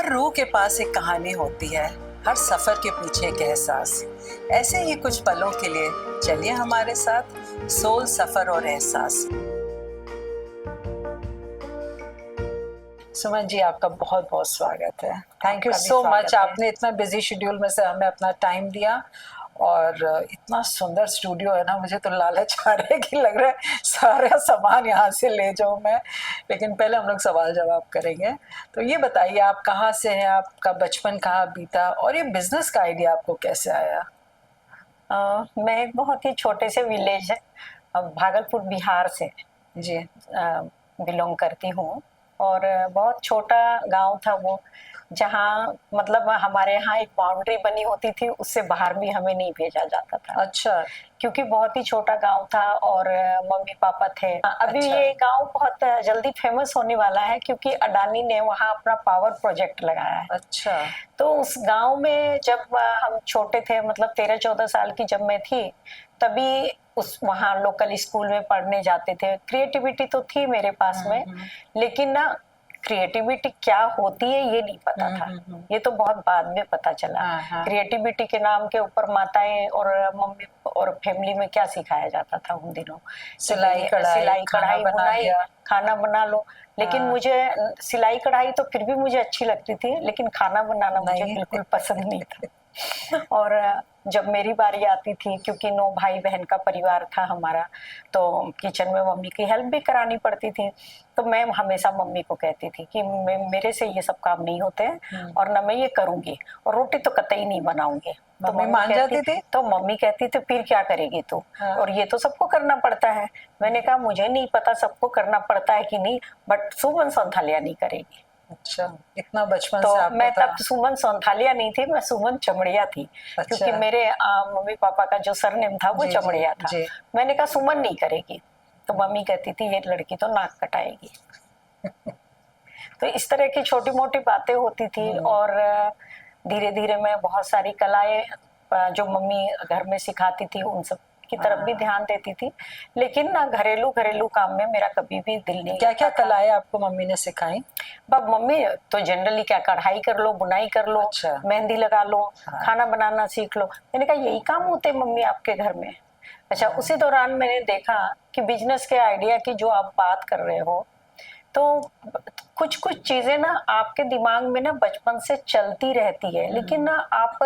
हर रूह के पास एक कहानी होती है, हर सफर के पीछे एक एहसास। ऐसे ही कुछ पलों के लिए चलिए हमारे साथ सोल सफर और एहसास। सुमन जी, आपका बहुत बहुत स्वागत है। Thank you so much. आपने इतना बिजी शेड्यूल में से हमें अपना टाइम दिया और इतना सुंदर स्टूडियो है ना, मुझे तो लालच आ रहा है कि लग रहा है सारा सामान यहाँ से ले जाऊँ मैं। लेकिन पहले हम लोग सवाल जवाब करेंगे। तो ये बताइए, आप कहाँ से हैं, आपका बचपन कहाँ बीता और ये बिजनेस का आइडिया आपको कैसे आया? मैं एक बहुत ही छोटे से विलेज है, भागलपुर बिहार से जी। बिलोंग करती हूँ। और बहुत छोटा गांव था वो, जहाँ मतलब हमारे यहाँ एक बाउंड्री बनी होती थी, उससे बाहर भी हमें नहीं भेजा जाता था। अच्छा। क्योंकि बहुत ही छोटा गांव था और मम्मी पापा थे। अभी अच्छा। ये गांव बहुत जल्दी फेमस होने वाला है क्योंकि अडानी ने वहाँ अपना पावर प्रोजेक्ट लगाया है। अच्छा। तो उस गांव में जब हम छोटे थे, मतलब 13-14 साल की जब मैं थी, तभी उस वहाँ लोकल स्कूल में पढ़ने जाते थे। क्रिएटिविटी तो थी मेरे पास में, लेकिन ना क्रिएटिविटी क्या होती है ये नहीं पता था। ये तो बहुत बाद में पता चला। क्रिएटिविटी के नाम के ऊपर माताएं और मम्मी और फैमिली में क्या सिखाया जाता था उन दिनों? सिलाई कढ़ाई बुनाई, खाना बना लो। लेकिन मुझे सिलाई कढ़ाई तो फिर भी मुझे अच्छी लगती थी, लेकिन खाना बनाना मुझे बिल्कुल पसंद नहीं था। और जब मेरी बारी आती थी, क्योंकि 9 भाई बहन का परिवार था हमारा, तो किचन में मम्मी की हेल्प भी करानी पड़ती थी। तो मैं हमेशा मम्मी को कहती थी कि मेरे से ये सब काम नहीं होते हैं और न मैं ये करूंगी, और रोटी तो कतई नहीं बनाऊंगी। तो मम्मी मान जाती थी? तो मम्मी कहती थी फिर क्या करेगी तू? और ये तो सबको करना पड़ता है। मैंने कहा मुझे नहीं पता सबको करना पड़ता है कि नहीं, बट सुमन सौंथालिया नहीं करेगी। अच्छा, इतना बचपन तो से आपको मैं था? तब सुमन सौंथालिया नहीं थी, मैं सुमन चमड़िया थी। अच्छा। क्योंकि मेरे मम्मी पापा का जो सरनेम था वो चमड़िया था। मैंने कहा सुमन नहीं करेगी, तो मम्मी कहती थी ये लड़की तो नाक कटाएगी। तो इस तरह की छोटी मोटी बातें होती थी। और धीरे धीरे मैं बहुत सारी कलाएं जो मम्मी घर में सिखाती थी उन सब की तरफ भी ध्यान देती थी। लेकिन ना घरेलू काम में मेरा कभी भी दिल नहीं। क्या क्या कलाएं आपको मम्मी ने सिखाई? मम्मी तो जनरली क्या, कढ़ाई कर लो, बुनाई कर लो। अच्छा। मेहंदी लगा लो। खाना बनाना सीख लो। मैंने कहा यही काम होते मम्मी आपके घर में? अच्छा। उसी दौरान मैंने देखा कि बिजनेस के आइडिया की जो आप बात कर रहे हो, तो कुछ कुछ चीजें ना आपके दिमाग में ना बचपन से चलती रहती है, लेकिन ना आप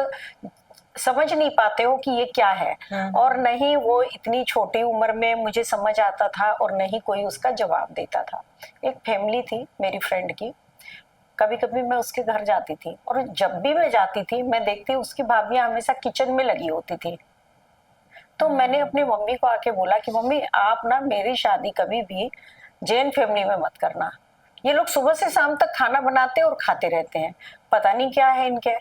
समझ नहीं पाते हो कि ये क्या है। और नहीं वो इतनी छोटी उम्र में मुझे समझ आता था, और नहीं कोई उसका जवाब देता था। एक फैमिली थी मेरी फ्रेंड की, कभी कभी मैं उसके घर जाती थी, और जब भी मैं जाती थी मैं देखती उसकी भाभियां हमेशा किचन में लगी होती थी। तो मैंने अपनी मम्मी को आके बोला कि मम्मी आप ना मेरी शादी कभी भी जैन फैमिली में मत करना। ये लोग सुबह से शाम तक खाना बनाते और खाते रहते हैं, पता नहीं क्या है इनके।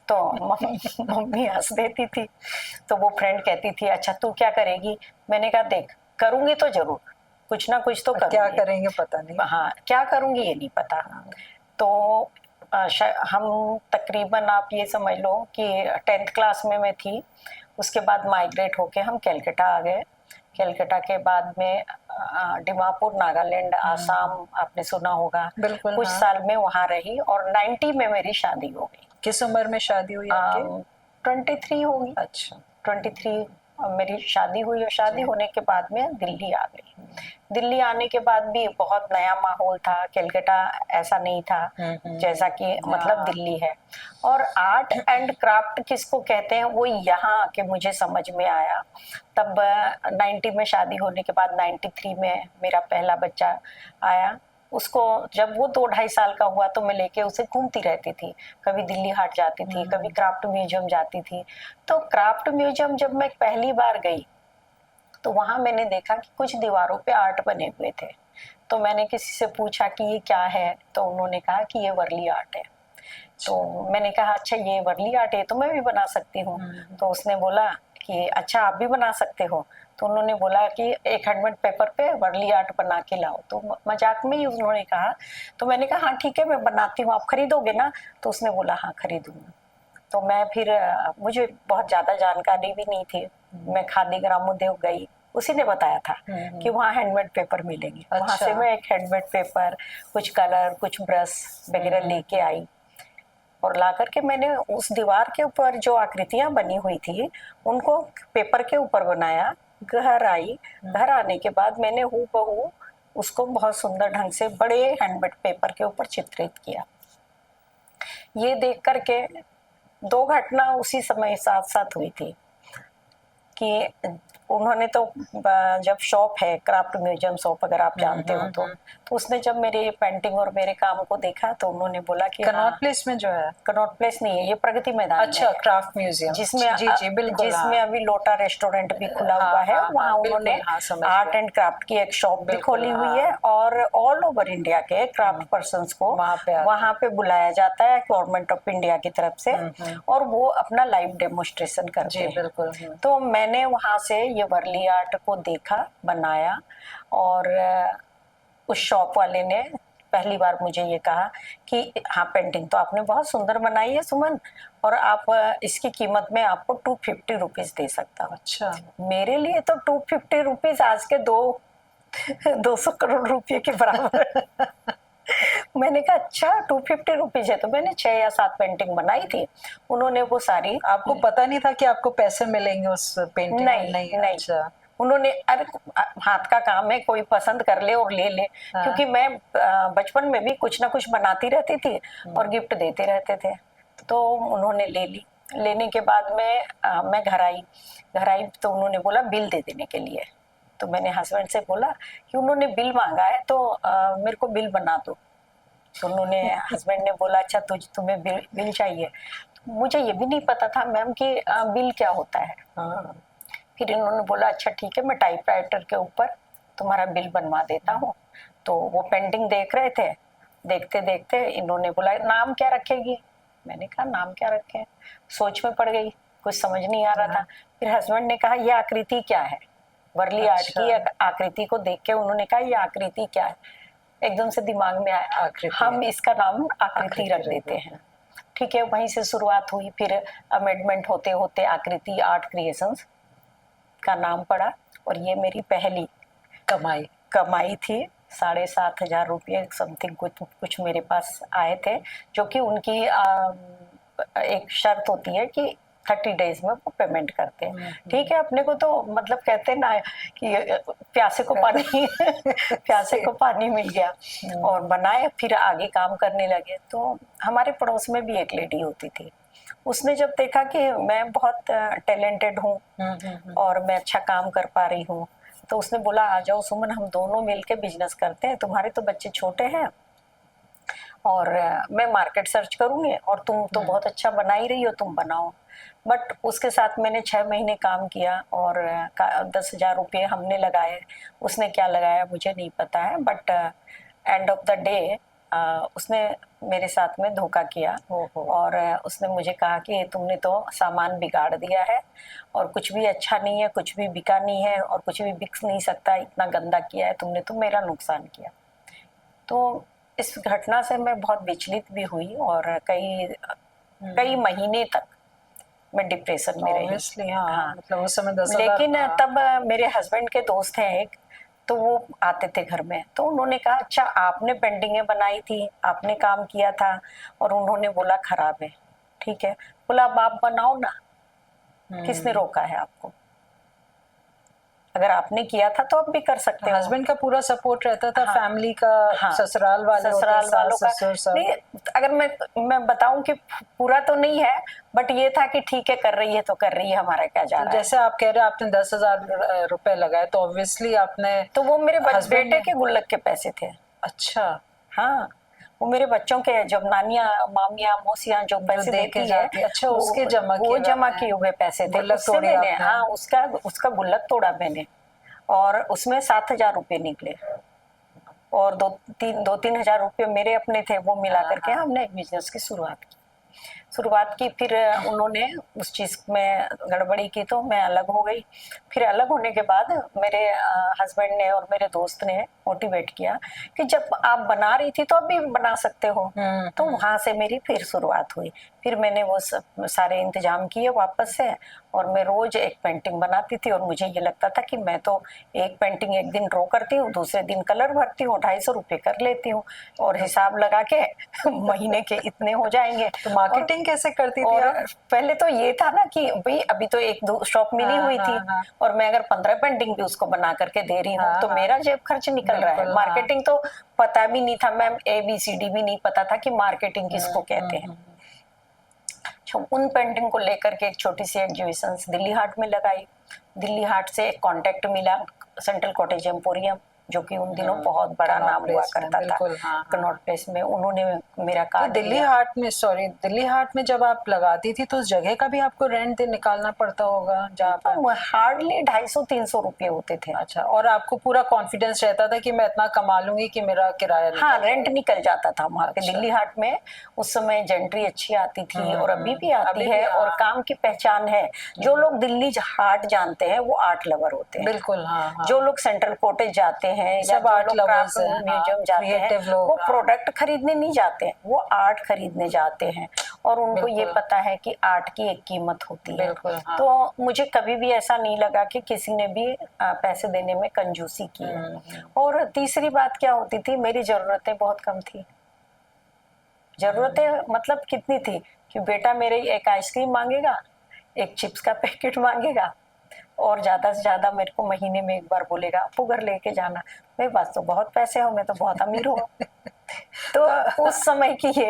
तो मम्मी हंस देती थी। तो वो फ्रेंड कहती थी अच्छा तू क्या करेगी? मैंने कहा देख, करूंगी तो जरूर, कुछ ना कुछ तो करूंगी। क्या करेंगे पता नहीं। हाँ, क्या करूंगी ये नहीं पता। तो हम तकरीबन आप ये समझ लो कि 10th क्लास में मैं थी। उसके बाद माइग्रेट होके हम कलकत्ता आ गए। कलकत्ता के बाद में डिमापुर, नागालैंड, आसाम आपने सुना होगा। बिल्कुल। कुछ साल में वहाँ रही, और 90 में मेरी शादी हो गई। किस उम्र में शादी हुई आपकी? 23 होगी। अच्छा। 23 मेरी शादी हुई, और शादी होने के बाद में दिल्ली आ गई। दिल्ली आने के बाद भी बहुत नया माहौल था। कलकत्ता ऐसा नहीं था जैसा कि मतलब दिल्ली है। और आर्ट एंड क्राफ्ट किसको कहते हैं वो यहाँ आके मुझे समझ में आया। तब 90 में शादी होने के बाद 93 में मेरा पहला बच्चा आया। उसको जब वो 2-2.5 साल का हुआ तो मैं लेके उसे घूमती रहती थी। कभी दिल्ली हाट जाती थी, कभी क्राफ्ट म्यूजियम जाती थी। तो क्राफ्ट म्यूजियम जब मैं पहली बार गई तो वहां मैंने देखा कि कुछ दीवारों पे आर्ट बने हुए थे। तो मैंने किसी से पूछा कि ये क्या है, तो उन्होंने कहा कि ये वर्ली आर्ट है। तो मैंने कहा अच्छा ये वर्ली आर्ट है तो मैं भी बना सकती हूँ। तो उसने बोला कि अच्छा आप भी बना सकते हो। तो उन्होंने बोला कि एक हैंडमेड पेपर पे वर्ली आर्ट बना के लाओ। तो मजाक में ही उन्होंने कहा। तो मैंने कहा हाँ ठीक है मैं बनाती हूँ, आप खरीदोगे ना? तो उसने बोला हाँ खरीदूंगा। तो मैं फिर मुझे बहुत ज्यादा जानकारी भी नहीं थी। मैं खादी ग्रामोद्योग गई, उसी ने बताया था कि वहाँ हैंडमेड पेपर मिलेंगे। वहां से मैं एक हैंडमेड पेपर, कुछ कलर, कुछ ब्रश वगैरह लेके आई। और ला करके मैंने उस दीवार के ऊपर जो आकृतियां बनी हुई थी उनको पेपर के ऊपर बनाया। घर आई, घर आने के बाद मैंने हूबहू उसको बहुत सुंदर ढंग से बड़े हैंडमेड पेपर के ऊपर चित्रित किया। ये देख करके दो घटना उसी समय साथ साथ हुई थी कि उन्होंने तो जब शॉप है क्राफ्ट म्यूजियम शॉप, अगर आप जानते हो तो उसने जब मेरे पेंटिंग और मेरे काम को देखा तो उन्होंने बोला कि कनॉट प्लेस में जो है, कनॉट प्लेस नहीं है, ये प्रगति मैदान अच्छा क्राफ्ट म्यूजियम, जिसमें जी जी बिल्कुल, जिसमें अभी लोटा रेस्टोरेंट भी खुला हुआ है। वहाँ उन्होंने आर्ट एंड क्राफ्ट की एक शॉप भी खोली हुई है और ऑल ओवर इंडिया के क्राफ्ट पर्संस को वहाँ पे बुलाया जाता है गवर्नमेंट ऑफ इंडिया की तरफ से और वो अपना लाइव डेमोन्स्ट्रेशन करते हैं। बिल्कुल। तो मैंने वहाँ से ये वर्ली आर्ट को देखा, बनाया और उस शॉप वाले ने पहली बार मुझे ये कहा कि हाँ पेंटिंग तो आपने बहुत सुंदर बनाई है सुमन, और आप इसकी कीमत में आपको 250 रुपीज दे सकता हूँ। अच्छा, मेरे लिए तो 250 रुपीज आज के 200 करोड़ रुपए के बराबर। मैंने कहा अच्छा 250 रुपीज है, तो मैंने 6 या 7 पेंटिंग बनाई थी। उन्होंने वो सारी, आपको पता नहीं था कि आपको पैसे मिलेंगे उस पेंटिंग? नहीं। अच्छा। उन्होंने, अरे हाथ का काम है, कोई पसंद कर ले और ले ले। क्योंकि मैं बचपन में भी कुछ ना कुछ बनाती रहती थी और गिफ्ट देते रहते थे। तो उन्होंने ले ली। लेने के बाद में मैं घर आई तो उन्होंने बोला बिल दे देने के लिए। तो मैंने हस्बैंड से बोला कि उन्होंने बिल मांगा है तो मेरे को बिल बना दो। तो उन्होंने हस्बैंड ने बोला अच्छा तुम्हें बिल चाहिए। तो मुझे ये भी नहीं पता था मैम कि बिल क्या होता है। फिर इन्होंने बोला अच्छा ठीक है, मैं टाइपराइटर के ऊपर तुम्हारा बिल बनवा देता हूँ। तो वो पेंटिंग देख रहे थे, देखते देखते इन्होंने बोला नाम क्या रखेगी? मैंने कहा नाम क्या रखें, सोच में पड़ गई, कुछ समझ नहीं आ रहा था। फिर हस्बैंड ने कहा ये आकृति क्या है? वर्ली आर्ट की आकृति को देख के उन्होंने कहा ये आकृति क्या है? एकदम से दिमाग में आया हम इसका नाम आकृति रख देते हैं। ठीक है, वहीं से शुरुआत हुई। फिर अमेंडमेंट होते होते आकृति आर्ट क्रिएशंस का नाम पड़ा और ये मेरी पहली कमाई थी। 7,500 रुपये समथिंग कुछ मेरे पास आए थे, जो कि उनकी एक शर्त होती है कि 30 डेज में वो पेमेंट करते हैं। ठीक है, अपने को तो मतलब कहते हैं ना कि प्यासे को पानी मिल गया और बनाए, फिर आगे काम करने लगे। तो हमारे पड़ोस में भी एक लेडी होती थी, उसने जब देखा कि मैं बहुत टैलेंटेड हूँ और मैं अच्छा काम कर पा रही हूँ, तो उसने बोला आ जाओ सुमन, हम दोनों मिलके बिजनेस करते हैं। तुम्हारे तो बच्चे छोटे हैं और मैं मार्केट सर्च करूंगी और तुम तो बहुत अच्छा बना ही रही हो, तुम बनाओ। बट उसके साथ मैंने 6 महीने काम किया और 10,000 रुपये हमने लगाए। उसने क्या लगाया मुझे नहीं पता है, but end of the day उसने मेरे साथ में धोखा किया और उसने मुझे कहा कि तुमने तो सामान बिगाड़ दिया है और कुछ भी अच्छा नहीं है, कुछ भी बिका नहीं है और कुछ भी बिक नहीं सकता, इतना गंदा किया है तुमने, तो मेरा नुकसान किया। तो इस घटना से मैं बहुत विचलित भी हुई और कई महीने तक मैं डिप्रेशन में रही। हाँ, मतलब उस समय 10,000। लेकिन तब मेरे हस्बैंड के दोस्त हैं एक, तो वो आते थे घर में, तो उन्होंने कहा अच्छा आपने पेंटिंगें बनाई थी, आपने काम किया था, और उन्होंने बोला खराब है। ठीक है, बोला अब आप बनाओ ना, किसने रोका है आपको? अगर आपने किया था तो आप भी कर सकते हो। हस्बैंड का पूरा सपोर्ट रहता था, फैमिली का, ससुराल वालों का नहीं। अगर मैं बताऊं कि पूरा तो नहीं है, बट ये था कि ठीक है कर रही है तो कर रही है, हमारा क्या जा रहा है। जैसे आप कह रहे हैं आपने 10,000 रुपए लगाए, तो ऑब्वियसली आपने, तो वो मेरे बेटे के गुल्लक के पैसे थे। अच्छा, हाँ, वो मेरे बच्चों के जब नानियां मामियां मौसियां जो पैसे देती है, अच्छा उसके जमा किए हुए पैसे थे, उससे मैंने उसका गुल्लक तोड़ा मैंने और उसमें 7,000 रुपये निकले और 2-3 हजार रुपये मेरे अपने थे, वो मिला करके हमने एक बिजनेस की शुरुआत की। फिर उन्होंने उस चीज में गड़बड़ी की तो मैं अलग हो गई। फिर अलग होने के बाद मेरे हस्बैंड ने और मेरे दोस्त ने मोटिवेट किया कि जब आप बना रही थी तो अब भी बना सकते हो। तो वहां से मेरी फिर शुरुआत हुई। फिर मैंने वो सारे इंतजाम किए वापस से और मैं रोज एक पेंटिंग बनाती थी और मुझे ये लगता था कि मैं तो एक पेंटिंग एक दिन ड्रॉ करती हूँ, दूसरे दिन कलर भरती हूँ, 250 रुपये कर लेती हूँ और हिसाब लगा के महीने के इतने हो जाएंगे। तो मार्केटिंग कैसे करती थी और आप? पहले तो ये था ना कि भाई अभी तो एक दो शॉप मिली हुई थी, और मैं अगर 15 पेंटिंग भी उसको बना करके दे रही हूँ तो मेरा जेब खर्च निकल रहा है। मार्केटिंग तो पता भी नहीं था मैम, ABCD भी नहीं पता था कि मार्केटिंग किसको कहते हैं। उन पेंटिंग को लेकर के एक छोटी सी एग्जीबिशन दिल्ली हाट में लगाई। दिल्ली हाट से एक कांटेक्ट मिला सेंट्रल कॉटेज एम्पोरियम, जो कि उन दिनों बहुत बड़ा नाम हुआ करता था, कनॉट प्लेस में। उन्होंने मेरा कार्ड दिल्ली हाट में, सॉरी, दिल्ली हाट में जब आप लगाती थी तो उस जगह का भी आपको रेंट निकालना पड़ता होगा जहाँ पर हार्डली 250-300 रुपए होते थे। अच्छा, और आपको पूरा कॉन्फिडेंस रहता था कि मैं इतना कमा लूंगी कि मेरा किराया हाँ, रेंट निकल जाता था वहाँ पे। दिल्ली हाट में उस समय जेंट्री अच्छी आती थी, और अभी भी आती है, और काम की पहचान है। जो लोग दिल्ली हाट जानते हैं वो आर्ट लवर होते हैं। बिल्कुल, हाँ। जो लोग सेंट्रल कॉटेज जाते हैं या जो लोग क्राफ्ट म्यूजियम जाते हैं, वो प्रोडक्ट खरीदने नहीं जाते हैं, वो आर्ट खरीदने जाते हैं, और उनको ये पता है कि आर्ट की एक कीमत होती है। तो मुझे कभी भी ऐसा नहीं लगा कि किसी ने भी पैसे देने में कंजूसी की है। और तीसरी बात क्या होती थी, मेरी जरूरतें बहुत कम थी। जरूरतें मतलब कितनी थी कि बेटा मेरे एक आइसक्रीम मांगेगा, एक चिप्स का पैकेट मांगेगा, और ज्यादा से ज्यादा मेरे को महीने में एक बार बोलेगा आपको घर लेके जाना। मेरे पास तो बहुत पैसे हो, मैं तो बहुत अमीर हूँ। तो उस समय की ये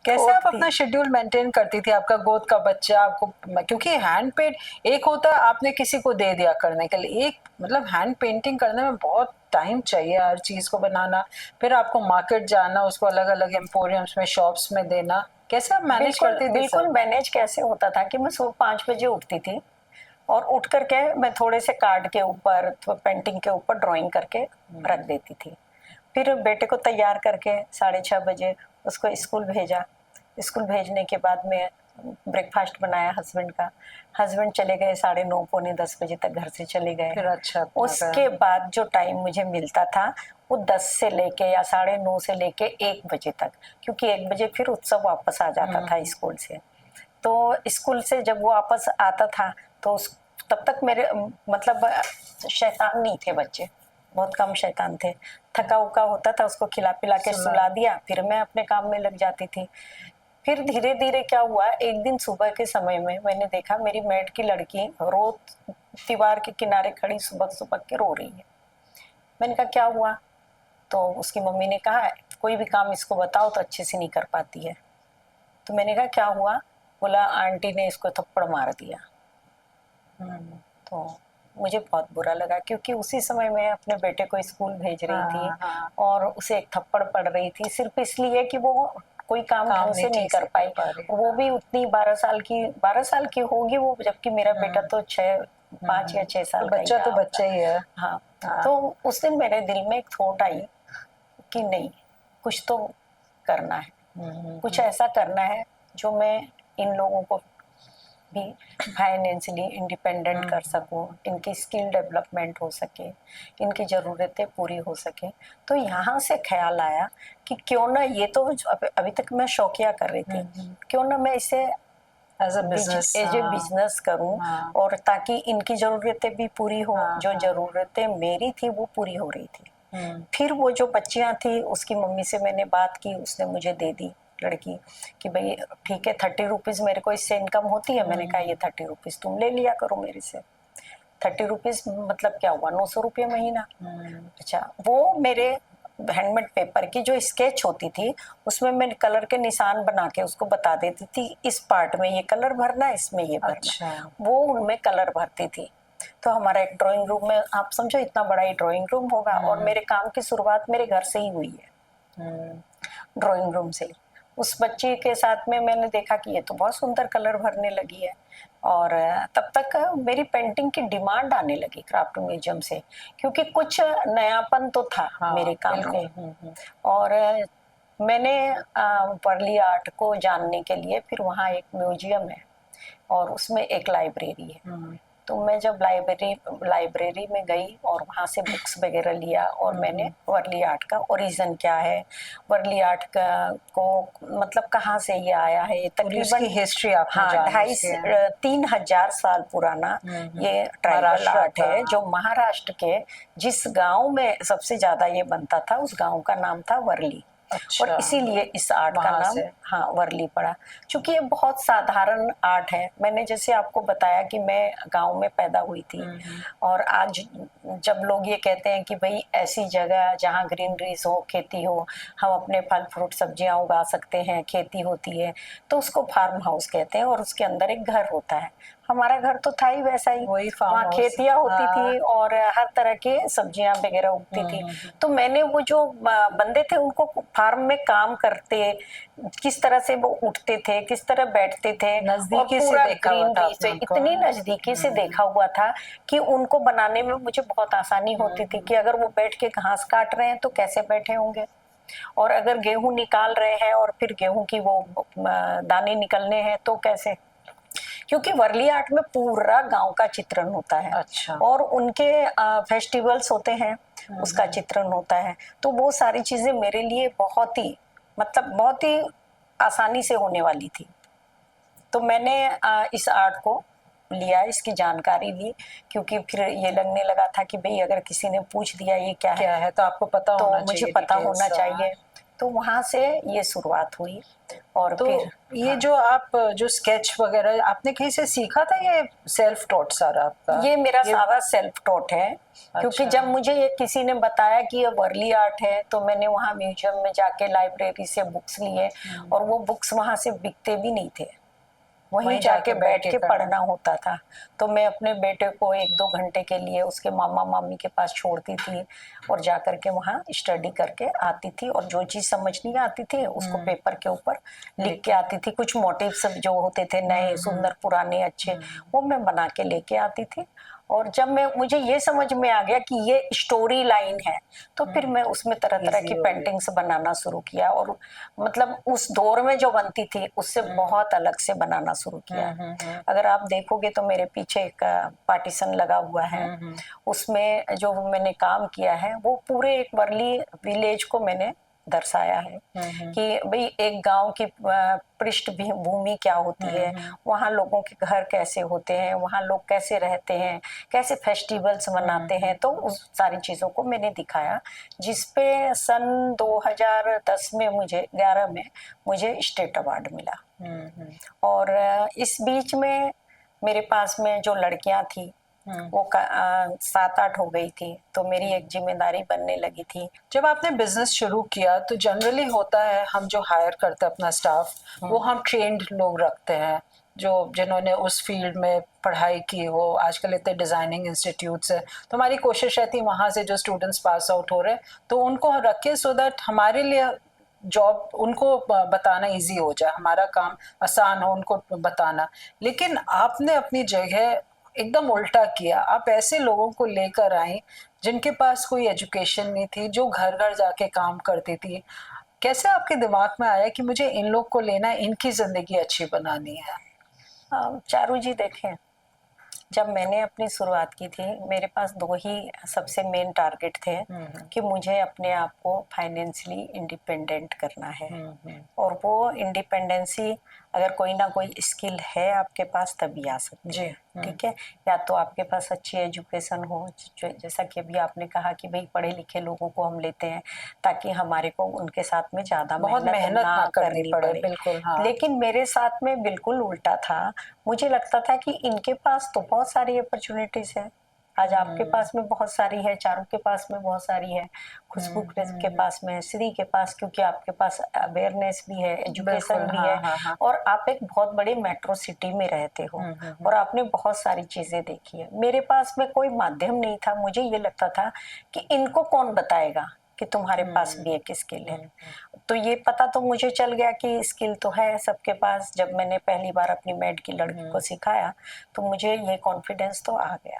कैसे आप अपना शेड्यूल मेंटेन करती थी? आपका गोद का बच्चा, आपको, क्योंकि हैंड पेंट एक होता है आपने किसी को दे दिया करने के लिए, एक मतलब हैंड पेंटिंग करने में बहुत टाइम चाहिए हर चीज को बनाना, फिर आपको मार्केट जाना, उसको अलग अलग एम्पोरियम्स में, शॉप्स में देना। कैसे आप मैनेज करती थी? बिल्कुल मैनेज कैसे होता था कि मैं सुबह 5 बजे उठती थी, और उठ करके मैं थोड़े से कार्ड के ऊपर, पेंटिंग के ऊपर ड्राइंग करके रख देती थी। फिर बेटे को तैयार करके 6:30 बजे उसको स्कूल भेजा। स्कूल भेजने के बाद में ब्रेकफास्ट बनाया हस्बैंड का। हस्बैंड चले गए 9:30 पौने 10 बजे तक घर से चले गए। फिर अच्छा, उसके बाद जो टाइम मुझे मिलता था वो 10 से लेके या 9:30 से लेके 1 बजे तक, क्योंकि 1 बजे फिर उत्सव वापस आ जाता था स्कूल से। तो स्कूल से जब वो वापस आता था तो तब तक मेरे मतलब शैतान नहीं थे बच्चे, बहुत कम शैतान थे। थका उका होता था, उसको खिला पिला के सुला दिया, फिर मैं अपने काम में लग जाती थी। फिर धीरे धीरे क्या हुआ, एक दिन सुबह के समय में मैंने देखा मेरी मेड की लड़की रोज दीवार के किनारे खड़ी सुबह सुबह के रो रही है। मैंने कहा क्या हुआ? तो उसकी मम्मी ने कहा कोई भी काम इसको बताओ तो अच्छे से नहीं कर पाती है। तो मैंने कहा क्या हुआ? बोला आंटी ने इसको थप्पड़ मार दिया। तो मुझे बहुत बुरा लगा, क्योंकि उसी समय मैं अपने बेटे को स्कूल भेज रही थी, और उसे एक थप्पड़ पड़ रही थी सिर्फ इसलिए कि वो कोई काम ढंग से नहीं कर पाई। वो भी उतनी 12 साल की होगी वो, जबकि मेरा बेटा तो 5 या 6 साल का बच्चा तो बच्चा ही है। हाँ। तो उस दिन मेरे दिल में एक थॉट आई कि नहीं, कुछ तो करना है, कुछ ऐसा करना है जो मैं इन लोगों को भी फाइनेंशियली इंडिपेंडेंट कर सकूं, इनकी स्किल डेवलपमेंट हो सके, इनकी ज़रूरतें पूरी हो सके। तो यहाँ से ख्याल आया कि क्यों ना, ये तो अभी तक मैं शौकिया कर रही थी, क्यों ना मैं इसे एज ए बिजनेस करूं, और ताकि इनकी ज़रूरतें भी पूरी हो, जो ज़रूरतें मेरी थी वो पूरी हो रही थी। फिर वो जो बच्चियां थी उसकी मम्मी से मैंने बात की, उसने मुझे दे दी लड़की कि भाई ठीक है 30 रुपीज मेरे को इससे इनकम होती है। मैंने कहा ये 30 रुपीज तुम ले लिया करो मेरे से। 30 रुपीज मतलब क्या हुआ, 900 रुपये महीना। अच्छा, वो मेरे हैंडमेड पेपर की जो स्केच होती थी उसमें मैं कलर के निशान बना के उसको बता देती थी, इस पार्ट में ये कलर भरना, इसमें ये भरना। अच्छा। वो उनमें कलर भरती थी। तो हमारा एक ड्राइंग रूम में, आप समझो इतना बड़ा ही ड्राइंग रूम होगा, और मेरे काम की शुरुआत मेरे घर से ही हुई है, ड्राइंग रूम से ही। उस बच्ची के साथ में मैंने देखा कि ये तो बहुत सुंदर कलर भरने लगी है, और तब तक मेरी पेंटिंग की डिमांड आने लगी क्राफ्ट म्यूजियम से, क्योंकि कुछ नयापन तो था मेरे काम में। और मैंने वर्ली आर्ट को जानने के लिए, फिर वहाँ एक म्यूजियम है और उसमें एक लाइब्रेरी है, तो मैं जब लाइब्रेरी में गई और वहाँ से बुक्स वगैरह लिया, और मैंने वर्ली आर्ट का ओरिजिन क्या है, वर्ली आर्ट का को मतलब कहाँ से ये आया है, तकरीबन हिस्ट्री आपने जानी। 3,000 साल पुराना ये ट्राइबल आर्ट है, जो महाराष्ट्र के जिस गांव में सबसे ज्यादा ये बनता था उस गांव का नाम था वर्ली। अच्छा। और इसीलिए इस आर्ट का वहाँ नाम से। हाँ वर्ली पड़ा। क्योंकि ये बहुत साधारण आर्ट है। मैंने जैसे आपको बताया कि मैं गांव में पैदा हुई थी, और आज जब लोग ये कहते हैं कि भाई ऐसी जगह जहाँ ग्रीनरीज हो, खेती हो, हम अपने फल फ्रूट सब्जियां उगा सकते हैं, खेती होती है, तो उसको फार्म हाउस कहते हैं, और उसके अंदर एक घर होता है। हमारा घर तो था ही वैसा ही, वही फार्म वहाँ हाउस। खेतियां होती हाँ। थी और हर तरह के सब्जियां वगैरह उगती थी। तो मैंने वो जो बंदे थे उनको फार्म में काम करते, किस तरह से वो उठते थे, किस तरह बैठते थे, और नजदीकी से पूरा देखा हुआ था ग्रीनरी से आपने उनको। इतनी नजदीकी से देखा हुआ था कि उनको बनाने में मुझे बहुत आसानी होती थी कि अगर वो बैठ के घास काट रहे हैं तो कैसे बैठे होंगे, और अगर गेहूं निकाल रहे हैं और फिर गेहूं की वो दाने निकलने हैं तो कैसे। क्योंकि वर्ली आर्ट में पूरा गांव का चित्रण होता है। अच्छा। और उनके फेस्टिवल्स होते हैं, उसका चित्रण होता है। तो वो सारी चीजें मेरे लिए बहुत ही मतलब बहुत ही आसानी से होने वाली थी। तो मैंने इस आर्ट को लिया, इसकी जानकारी ली, क्योंकि फिर ये लगने लगा था कि भाई अगर किसी ने पूछ दिया ये क्या क्या है तो आपको पता तो होना मुझे चाहिए, पता डिटेल्स। होना चाहिए। तो वहां से ये शुरुआत हुई। और तो फिर ये जो आप जो स्केच वगैरह आपने कहीं से सीखा था, ये सेल्फ टॉट सारा आपका? ये मेरा ये सारा सेल्फ टॉट है। क्योंकि अच्छा। जब मुझे ये किसी ने बताया कि ये वर्ली आर्ट है, तो मैंने वहाँ म्यूजियम में जाके लाइब्रेरी से बुक्स लिए, और वो बुक्स वहां से बिकते भी नहीं थे, वहीं जाके बैठ के करना। पढ़ना होता था। तो मैं अपने बेटे को 1-2 घंटे के लिए उसके मामा मामी के पास छोड़ती थी, और जा करके वहाँ स्टडी करके आती थी, और जो चीज समझ नहीं आती थी उसको पेपर के ऊपर लिख के आती थी। कुछ मोटिव्स जो होते थे नए सुंदर पुराने अच्छे, वो मैं बना के लेके आती थी। और जब मुझे ये समझ में आ गया कि ये स्टोरी लाइन है, तो फिर मैं उसमें तरह तरह की पेंटिंग्स बनाना शुरू किया, और मतलब उस दौर में जो बनती थी उससे बहुत अलग से बनाना शुरू किया। अगर आप देखोगे तो मेरे पीछे एक पार्टीशन लगा हुआ है, उसमें जो मैंने काम किया है वो पूरे एक वर्ली विलेज को मैंने दर्शाया है कि भाई एक गांव की पृष्ठभूमि क्या होती है, वहाँ लोगों के घर कैसे होते हैं, वहाँ लोग कैसे रहते हैं, कैसे फेस्टिवल्स मनाते हैं। तो उस सारी चीजों को मैंने दिखाया, जिसपे सन 2010 में मुझे 11 में मुझे स्टेट अवार्ड मिला। और इस बीच में मेरे पास में जो लड़कियां थी वो 7-8 हो गई थी, तो मेरी एक जिम्मेदारी बनने लगी थी। जब आपने बिजनेस शुरू किया तो जनरली होता है, हम जो हायर करते हैं अपना स्टाफ, वो हम ट्रेंड लोग रखते हैं जो जिन्होंने उस फील्ड में पढ़ाई की हो। आजकल इतने डिजाइनिंग इंस्टीट्यूट्स है, तो हमारी कोशिश रहती है वहाँ से जो स्टूडेंट्स पास आउट हो रहे हैं तो उनको रखे, सो दैट हमारे लिए जॉब उनको बताना इजी हो जाए, हमारा काम आसान हो उनको बताना। लेकिन आपने अपनी जगह एकदम उल्टा किया, आप ऐसे लोगों को लेकर आई जिनके पास कोई एजुकेशन नहीं थी, जो घर घर जाके काम करती थी। कैसे आपके दिमाग में आया कि मुझे इन लोग को लेना है, इनकी जिंदगी अच्छी बनानी है? चारू जी देखें, जब मैंने अपनी शुरुआत की थी मेरे पास 2 ही सबसे मेन टारगेट थे कि मुझे अपने आप को फाइनेंशियली इंडिपेंडेंट करना है। और वो इंडिपेंडेंसी अगर कोई ना कोई स्किल है आपके पास तभी आ सकती है। ठीक है, या तो आपके पास अच्छी एजुकेशन हो, जैसा कि अभी आपने कहा कि भाई पढ़े लिखे लोगों को हम लेते हैं ताकि हमारे को उनके साथ में ज्यादा बहुत मेहनत ना करनी पड़े। बिल्कुल हाँ। लेकिन मेरे साथ में बिल्कुल उल्टा था। मुझे लगता था कि इनके पास तो बहुत सारी अपॉर्चुनिटीज है, आज आपके पास में बहुत सारी है, चारों के पास में बहुत सारी है, खुशबू के पास में है, श्री के पास, क्योंकि आपके पास अवेयरनेस भी है, एजुकेशन भी है, और आप एक बहुत बड़े मेट्रो सिटी में रहते हो, और आपने बहुत सारी चीजें देखी है। मेरे पास में कोई माध्यम नहीं था। मुझे ये लगता था कि इनको कौन बताएगा कि तुम्हारे पास भी एक स्किल है। तो ये पता तो मुझे चल गया कि स्किल तो है सबके पास। जब मैंने पहली बार अपनी मेड की लड़की को सिखाया तो मुझे ये कॉन्फिडेंस तो आ गया।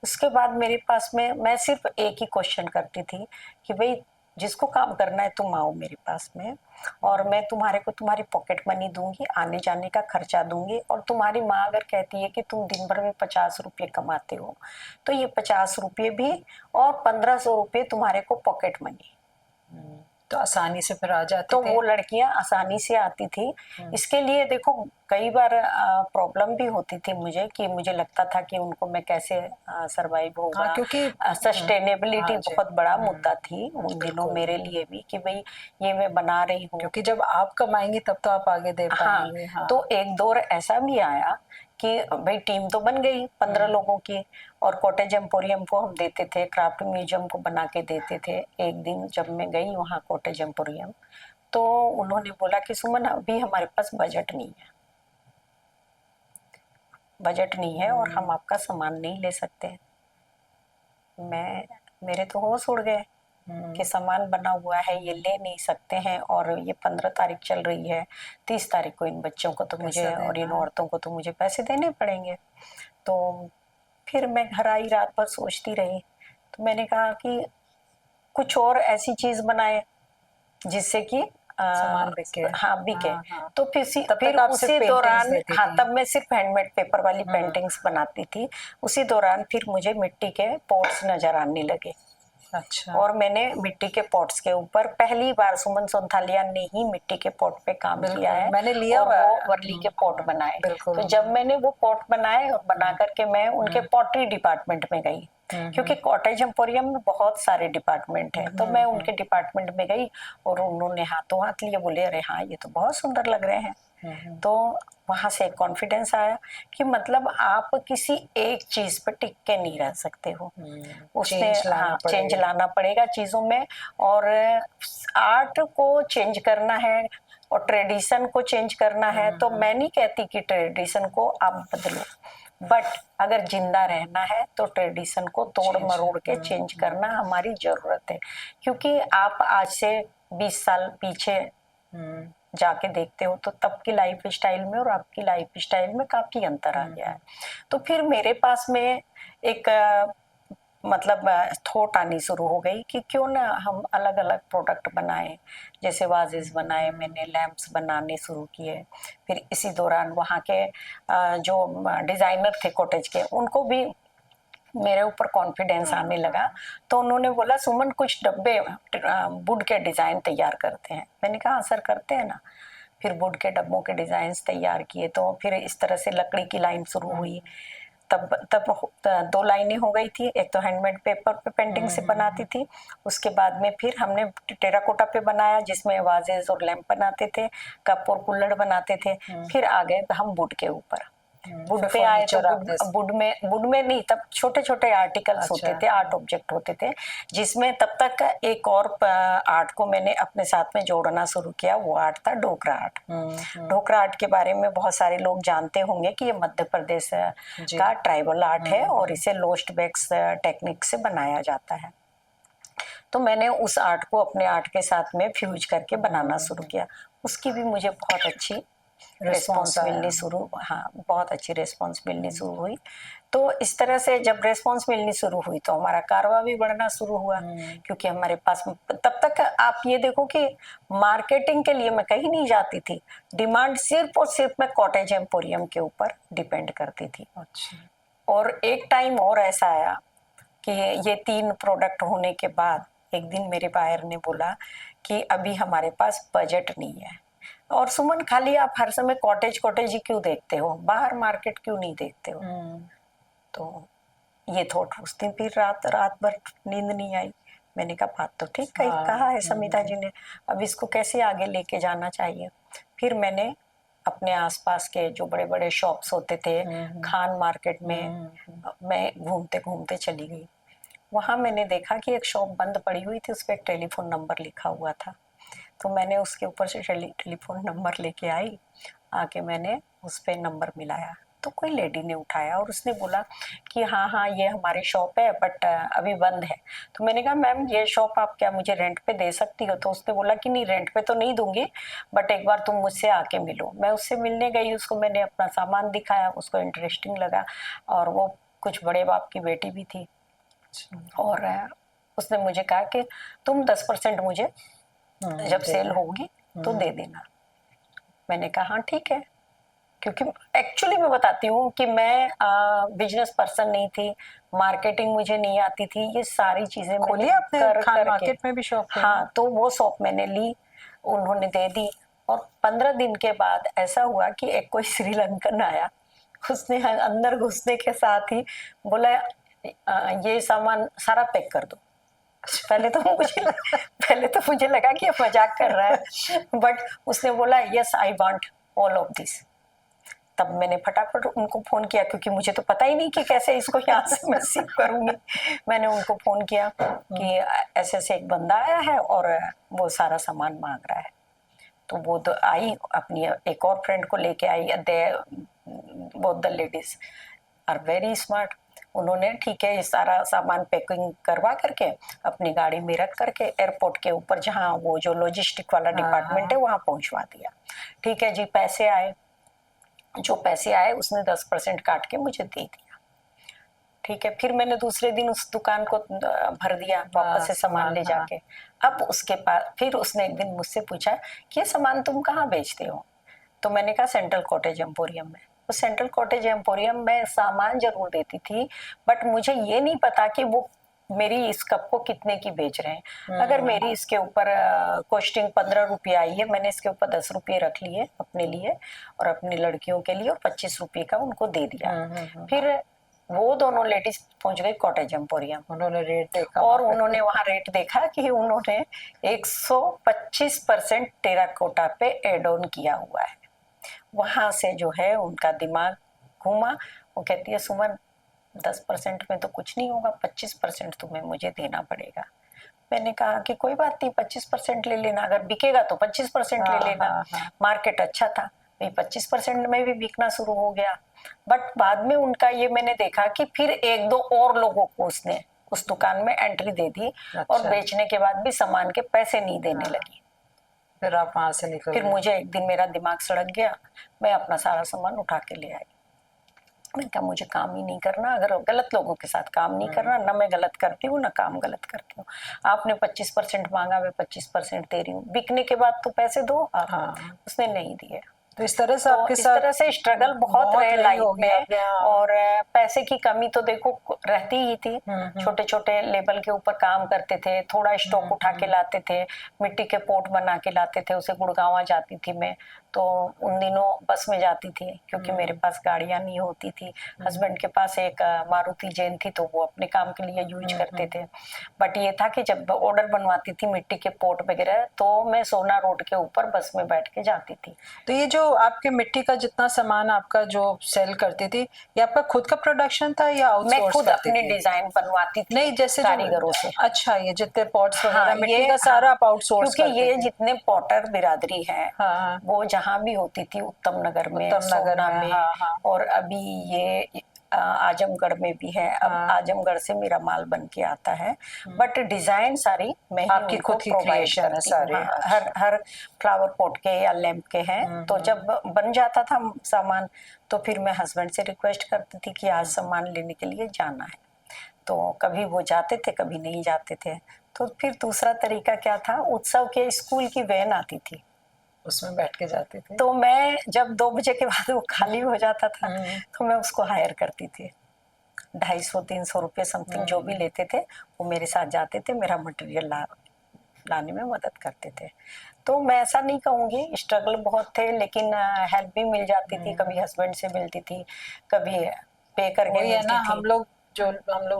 उसके बाद मेरे पास में मैं सिर्फ एक ही क्वेश्चन करती थी कि भाई जिसको काम करना है तुम आओ मेरे पास में, और मैं तुम्हारे को तुम्हारी पॉकेट मनी दूंगी, आने जाने का खर्चा दूंगी, और तुम्हारी माँ अगर कहती है कि तुम दिन भर में 50 रुपये कमाते हो तो ये 50 रुपये भी और 1500 रुपये तुम्हारे को पॉकेट मनी। तो आसानी से फिर आ जाती तो थे। वो लड़कियां आसानी से आती थी। इसके लिए देखो कई बार प्रॉब्लम भी होती थी मुझे, कि मुझे लगता था कि उनको मैं कैसे सरवाइव होगा, क्योंकि सस्टेनेबिलिटी हाँ जी, बहुत बड़ा मुद्दा थी उन दिनों बिल्कुल। मेरे लिए भी, कि भाई ये मैं बना रही हूँ। क्योंकि जब आप कमाएंगी तब तो आप आगे दे हाँ, पाएंगे। हाँ, तो एक दौर ऐसा भी आया कि भाई टीम तो बन गई 15 लोगों की, और कॉटेज एम्पोरियम को हम देते थे, क्राफ्ट म्यूजियम को बना के देते थे। एक दिन जब मैं गई वहाँ कॉटेज एम्पोरियम, तो उन्होंने बोला कि सुमन अभी हमारे पास बजट नहीं है, बजट नहीं है और हम आपका सामान नहीं ले सकते। मेरे तो होश उड़ गए कि सामान बना हुआ है, ये ले नहीं सकते हैं, और ये 15 तारीख चल रही है, 30 तारीख को इन बच्चों को तो मुझे और इन औरतों को तो मुझे पैसे देने पड़ेंगे। तो फिर मैं घर आई, रात भर सोचती रही। तो मैंने कहा कि कुछ और ऐसी चीज बनाए जिससे कि सामान बिके। हाँ बिके। हाँ, हाँ। तो फिर आप उसी सिर्फ पेंटिंग्स दौरान, देती हाँ थी। तब मैं सिर्फ हैंडमेड पेपर वाली पेंटिंग्स बनाती थी। उसी दौरान फिर मुझे मिट्टी के पॉट्स नजर आने लगे, अच्छा। और मैंने मिट्टी के पॉट्स के ऊपर पहली बार सुमन सोंथालिया ने ही मिट्टी के पॉट पे काम किया है, मैंने लिया और हुआ वो है। वर्ली के पॉट बनाए। बिल्कुल। तो जब मैंने वो पॉट बनाए और बना करके मैं उनके पॉटरी डिपार्टमेंट में गई, क्योंकि कॉटेज एम्पोरियम में बहुत सारे डिपार्टमेंट हैं, तो मैं उनके डिपार्टमेंट में गई और उन्होंने हाथों हाथ लिए, बोले अरे हाँ ये तो बहुत सुंदर लग रहे हैं। तो वहां से कॉन्फिडेंस आया कि मतलब आप किसी एक चीज पे टिक के नहीं रह सकते हो, उसमें हाँ चेंज लाना पड़ेगा चीजों में, और आर्ट को चेंज करना है और ट्रेडिशन को चेंज करना है। तो मैं नहीं कहती कि ट्रेडिशन को आप बदलो, बट अगर जिंदा रहना है तो ट्रेडिशन को तोड़ मरोड़ के चेंज करना हमारी जरूरत है। क्योंकि आप आज से 20 साल पीछे जाके देखते हो तो तब की लाइफ स्टाइल में और आपकी लाइफ स्टाइल में काफी अंतर आ गया है। तो फिर मेरे पास में एक मतलब थॉट आनी शुरू हो गई कि क्यों ना हम अलग अलग प्रोडक्ट बनाएं। जैसे वाजेस बनाए मैंने, लैंप्स बनाने शुरू किए। फिर इसी दौरान वहाँ के जो डिजाइनर थे कॉटेज के, उनको भी मेरे ऊपर कॉन्फिडेंस आने लगा। तो उन्होंने बोला सुमन कुछ डब्बे वुड के डिजाइन तैयार करते हैं। मैंने कहा सर करते हैं ना। फिर वुड के डब्बों के डिजाइन तैयार किए। तो फिर इस तरह से लकड़ी की लाइन शुरू हुई। तब तब 2 लाइनें हो गई थी। एक तो हैंडमेड पेपर पे पेंटिंग से बनाती थी, उसके बाद में फिर हमने टेराकोटा पे बनाया जिसमें वाजेस और लैंप बनाते थे, कप और कुल्हड़ बनाते थे। फिर आ गए हम वुड के ऊपर। वुड पे आए तो वुड में नहीं, तब छोटे छोटे आर्टिकल्स होते थे, आर्ट ऑब्जेक्ट होते थे, जिसमें तब तक एक और आर्ट को मैंने अपने साथ में जोड़ना शुरू किया। वो आर्ट था डोकरा आर्ट। डोकरा आर्ट के बारे में बहुत सारे लोग जानते होंगे कि ये मध्य प्रदेश का ट्राइबल आर्ट है और इसे लोस्ट बैक्स टेक्निक से बनाया जाता है। तो मैंने उस आर्ट को अपने आर्ट के साथ में फ्यूज करके बनाना शुरू किया। उसकी भी मुझे बहुत अच्छी रिस्पॉन्स मिलनी शुरू, हाँ बहुत अच्छी रिस्पॉन्स मिलनी शुरू हुई। तो इस तरह से जब रिस्पॉन्स मिलनी शुरू हुई तो हमारा कारवा भी बढ़ना शुरू हुआ। क्योंकि हमारे पास तब तक आप ये देखो कि मार्केटिंग के लिए मैं कहीं नहीं जाती थी, डिमांड सिर्फ और सिर्फ मैं कॉटेज एम्पोरियम के ऊपर डिपेंड करती थी। और एक टाइम और ऐसा आया कि ये 3 प्रोडक्ट होने के बाद एक दिन मेरे बायर ने बोला कि अभी हमारे पास बजट नहीं है, और सुमन खाली आप हर समय कॉटेज कॉटेज ही क्यों देखते हो, बाहर मार्केट क्यों नहीं देखते हो। तो ये थॉट उस दिन फिर रात भर नींद नहीं आई। मैंने कहा बात तो ठीक कहा है समिता जी ने, अब इसको कैसे आगे लेके जाना चाहिए। फिर मैंने अपने आसपास के जो बड़े बड़े शॉप्स होते थे, खान मार्केट में मैं घूमते घूमते चली गई। वहां मैंने देखा कि एक शॉप बंद पड़ी हुई थी, उस पर एक टेलीफोन नंबर लिखा हुआ था। तो मैंने उसके ऊपर से टेलीफोन नंबर लेके आई, आके मैंने उस पर नंबर मिलाया। तो कोई लेडी ने उठाया और उसने बोला कि हाँ हाँ ये हमारी शॉप है बट अभी बंद है। तो मैंने कहा मैम ये शॉप आप क्या मुझे रेंट पे दे सकती हो। तो उसने बोला कि नहीं रेंट पे तो नहीं दूंगी, बट एक बार तुम मुझसे आके मिलो। मैं उससे मिलने गई, उसको मैंने अपना सामान दिखाया, उसको इंटरेस्टिंग लगा, और वो कुछ बड़े बाप की बेटी भी थी। और उसने मुझे कहा कि तुम 10% मुझे जब सेल होगी तो दे देना। मैंने कहा हाँ ठीक है। क्योंकि एक्चुअली मैं बताती हूँ कि मैं बिजनेस पर्सन नहीं थी, मार्केटिंग मुझे नहीं आती थी, ये सारी चीजें खोली आपने खान मार्केट में भी शॉप? हाँ, तो वो शॉप मैंने ली, उन्होंने दे दी। और 15 दिन के बाद ऐसा हुआ कि एक कोई श्रीलंकन आया, उसने अंदर घुसने के साथ ही बोला ये सामान सारा पैक कर दो। पहले तो मुझे लगा कि ये मजाक कर रहा है, बट उसने बोला yes I want all of this. तब मैंने फटाफट उनको फोन किया, क्योंकि मुझे तो पता ही नहीं कि कैसे इसको यहाँ से मैं रिसीव करूंगी। मैंने उनको फोन किया कि ऐसे ऐसे एक बंदा आया है और वो सारा सामान मांग रहा है। तो वो तो आई, अपनी एक और फ्रेंड को लेके आई। They both the ladies are very smart. उन्होंने ठीक है ये सारा सामान पैकिंग करवा करके अपनी गाड़ी में रख करके एयरपोर्ट के ऊपर, जहाँ वो जो लॉजिस्टिक वाला डिपार्टमेंट है वहां पहुंचवा दिया। ठीक है जी, पैसे आए, जो पैसे आए उसने 10% काट के मुझे दे दिया। ठीक है, फिर मैंने दूसरे दिन उस दुकान को भर दिया वापस से सामान ले जाके। अब उसके पास फिर उसने एक दिन मुझसे पूछा कि ये सामान तुम कहाँ बेचते हो? तो मैंने कहा सेंट्रल कॉटेज एम्पोरियम में। तो सेंट्रल कॉटेज एम्पोरियम में सामान जरूर देती थी, बट मुझे ये नहीं पता कि वो मेरी इस कप को कितने की बेच रहे हैं। अगर मेरी इसके ऊपर कॉस्टिंग 15 रुपये आई है, मैंने इसके ऊपर 10 रुपये रख लिए अपने लिए और अपनी लड़कियों के लिए, और 25 रुपये का उनको ददे दिया। फिर वो दोनों लेडीज पहुंच गई कॉटेज एम्पोरियम। उन्होंने रेट देखा और उन्होंने वहां रेट देखा कि उन्होंने 125% टेराकोटा पे एड ऑन किया हुआ है। वहां से जो है उनका दिमाग घूमा। वो कहती है सुमन 10% में तो कुछ नहीं होगा, 25% तुम्हें मुझे देना पड़ेगा। मैंने कहा कि कोई बात नहीं, 25% ले लेना, अगर बिकेगा तो 25% ले लेना। मार्केट अच्छा था, 25% में भी बिकना शुरू हो गया। बट बाद में उनका ये मैंने देखा कि फिर एक दो और लोगों को उसने उस दुकान में एंट्री दे दी। और बेचने के बाद भी सामान के पैसे नहीं देने लगी। फिर आप वहां से निकल फिर मुझे एक दिन मेरा दिमाग सड़क गया, मैं अपना सारा सामान उठा के ले आई। मैंने कहा मुझे काम ही नहीं करना, अगर गलत लोगों के साथ काम नहीं करना, ना मैं गलत करती हूँ ना काम गलत करती हूँ। आपने 25% मांगा, मैं 25% दे रही हूँ, बिकने के बाद तो पैसे दो आप। उसने नहीं दिए। तो इस तरह से आपके इस तरह से स्ट्रगल बहुत रहे लाइफ में। और पैसे की कमी तो देखो रहती ही थी। छोटे छोटे लेवल के ऊपर काम करते थे, थोड़ा स्टॉक उठा के लाते थे, मिट्टी के पोट बना के लाते थे, उसे गुड़गांवा जाती थी मैं। तो उन दिनों बस में जाती थी क्योंकि मेरे पास गाड़ियां नहीं होती थी। हस्बैंड के पास एक मारुति जैन थी, तो वो अपने काम के लिए यूज करते थे। बट ये था कि जब ऑर्डर बनवाती थी मिट्टी के पोट वगैरह, तो मैं सोना रोड के ऊपर बस में बैठ के जाती थी। तो ये जो आपके मिट्टी का जितना सामान आपका जो सेल करती थी, ये आपका खुद का प्रोडक्शन था या आउटसोर्स? मैं खुद अपनी डिजाइन बनवाती थी, नहीं जैसे कारीगरों से। अच्छा, ये जितने पॉट्स वगैरह मिट्टी का सारा आप आउटसोर्स करते थे? क्योंकि ये जितने पॉटर बिरादरी है वो जहाँ भी होती थी, उत्तम नगर में, सोना में, और अभी ये आजमगढ़ में भी है। अब आजमगढ़ से मेरा माल बन के आता है, बट डिजाइन सारी मैं ही खुद की क्रिएशन है सारे। हर फ्लावर पॉट के या लैंप के हैं। तो जब बन जाता था सामान, तो फिर मैं हस्बैंड से रिक्वेस्ट करती थी कि आज सामान लेने के लिए जाना है। तो कभी वो जाते थे, कभी नहीं जाते थे। तो फिर दूसरा तरीका क्या था, उत्सव के स्कूल की वैन आती थी, उसमें बैठ के जाते थे। तो मैं जब 2 बजे के बाद वो खाली हो जाता था तो मैं उसको हायर करती थी। 250-300 रुपये समथिंग जो भी लेते थे, वो मेरे साथ जाते थे, मेरा मटेरियल लाने में मदद करते थे। तो मैं ऐसा नहीं कहूँगी, स्ट्रगल बहुत थे, लेकिन हेल्प भी मिल जाती थी। कभी हस्बैंड से मिलती थी, कभी पे करके मिलती ना, थी। हम लोग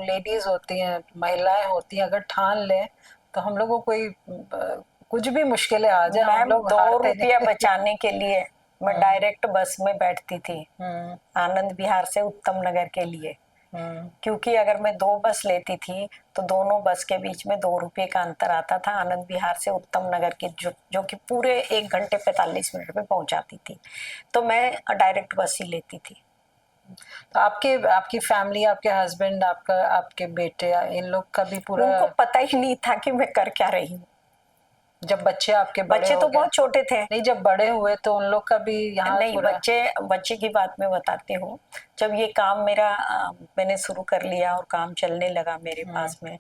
लेडीज होती हैं, महिलाएं होती हैं, अगर ठान लें तो हम लोगों को कोई कुछ भी मुश्किलें आ जाए, हम लोग 2 रुपया बचाने के लिए मैं डायरेक्ट बस में बैठती थी आनंद विहार से उत्तम नगर के लिए। क्योंकि अगर मैं 2 बस लेती थी तो दोनों बस के बीच में 2 रुपये का अंतर आता था। आनंद विहार से उत्तम नगर की जो कि पूरे 1 घंटे 45 मिनट में पहुंचाती थी, तो मैं डायरेक्ट बस ही लेती थी। तो आपकी फैमिली, आपके हस्बैंड, आपके बेटे, इन लोग का भी पूरा उनको पता ही नहीं था कि मैं कर क्या रही हूँ। जब बच्चे आपके बच्चे तो बहुत छोटे थे। नहीं, जब बड़े हुए तो उन लोग का भी यहाँ नहीं, बच्चे की बात मैं बताती हूँ। जब ये काम मैंने शुरू कर लिया और काम चलने लगा मेरे पास में,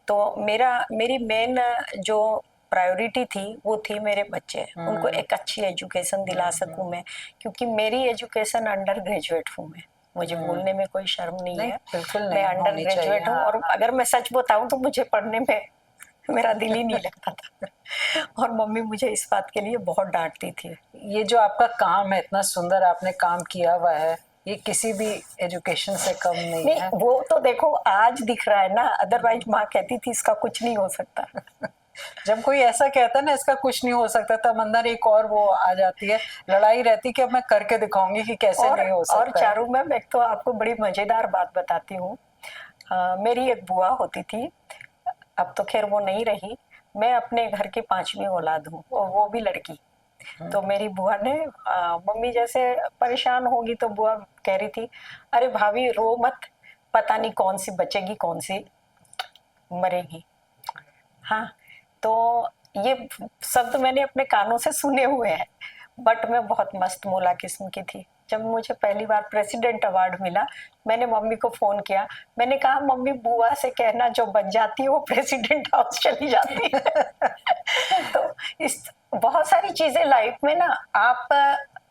तो मेरी मेन जो प्रायोरिटी थी वो थी मेरे बच्चे। उनको एक अच्छी एजुकेशन दिला सकूं मैं, क्योंकि मेरी एजुकेशन अंडर ग्रेजुएट हूँ मैं। मुझे बोलने में कोई शर्म नहीं है, बिल्कुल नहीं, मैं अंडर ग्रेजुएट हूँ। और अगर मैं सच बताऊं तो मुझे पढ़ने में मेरा दिल ही नहीं लगता था। और मम्मी मुझे इस बात के लिए बहुत डांटती थी। ये जो आपका काम है, इतना सुंदर आपने काम किया हुआ है, ये किसी भी एजुकेशन से कम नहीं नहीं, है। वो तो देखो आज दिख रहा है ना, अदरवाइज माँ कहती थी इसका कुछ नहीं हो सकता। जब कोई ऐसा कहता है ना इसका कुछ नहीं हो सकता, तब अंदर एक और वो आ जाती है, लड़ाई रहती है कि अब मैं करके दिखाऊंगी कि कैसे नहीं हो सकता और चारू मैम, एक तो आपको बड़ी मजेदार बात बताती हूँ। मेरी एक बुआ होती थी, अब तो खैर वो नहीं रही। मैं अपने घर की 5वीं औलाद हूँ और वो भी लड़की। तो मेरी बुआ ने मम्मी जैसे परेशान होगी तो बुआ कह रही थी, अरे भाभी रो मत, पता नहीं कौन सी बचेगी कौन सी मरेगी। हाँ, तो ये शब्द मैंने अपने कानों से सुने हुए हैं। बट मैं बहुत मस्त मौला किस्म की थी। जब मुझे पहली बार प्रेसिडेंट अवार्ड मिला, मैंने मम्मी को फोन किया। मैंने कहा मम्मी बुआ से कहना जो बन जाती है वो प्रेसिडेंट हाउस चली जाती है। तो इस बहुत सारी चीजें लाइफ में ना, आप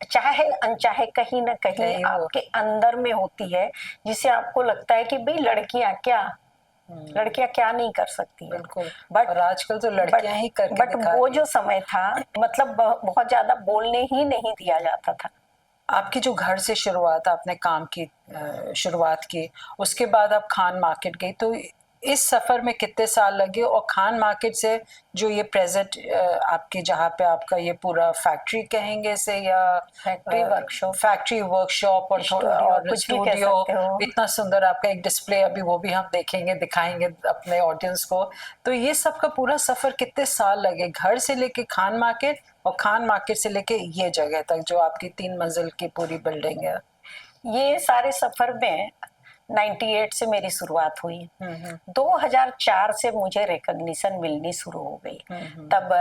चाहे अनचाहे कहीं ना कहीं आपके अंदर में होती है, जिसे आपको लगता है कि भाई लड़कियां क्या नहीं कर सकती है। बिल्कुल। बट और आजकल तो लड़कियां ही करके बट दिखा वो रही जो समय था, मतलब बहुत ज्यादा बोलने ही नहीं दिया जाता था। आपकी जो घर से शुरुआत, आपने काम की शुरुआत की, उसके बाद आप खान मार्केट गई, तो इस सफर में कितने साल लगे? और खान मार्केट से जो ये प्रेजेंट आपके जहाँ पे आपका ये पूरा फैक्ट्री कहेंगे से या फैक्ट्री वर्कशॉप और स्टूडियो, इतना सुंदर आपका एक डिस्प्ले, अभी वो भी हम देखेंगे, दिखाएंगे अपने ऑडियंस को। तो ये सब का पूरा सफर कितने साल लगे, घर से लेके खान मार्केट और खान मार्केट से लेके ये जगह तक जो आपकी 3 मंजिल की पूरी बिल्डिंग है? ये सारे सफर में 98 से मेरी शुरुआत हुई। 2004 से मुझे रिकॉग्निशन मिलनी शुरू हो गई। तब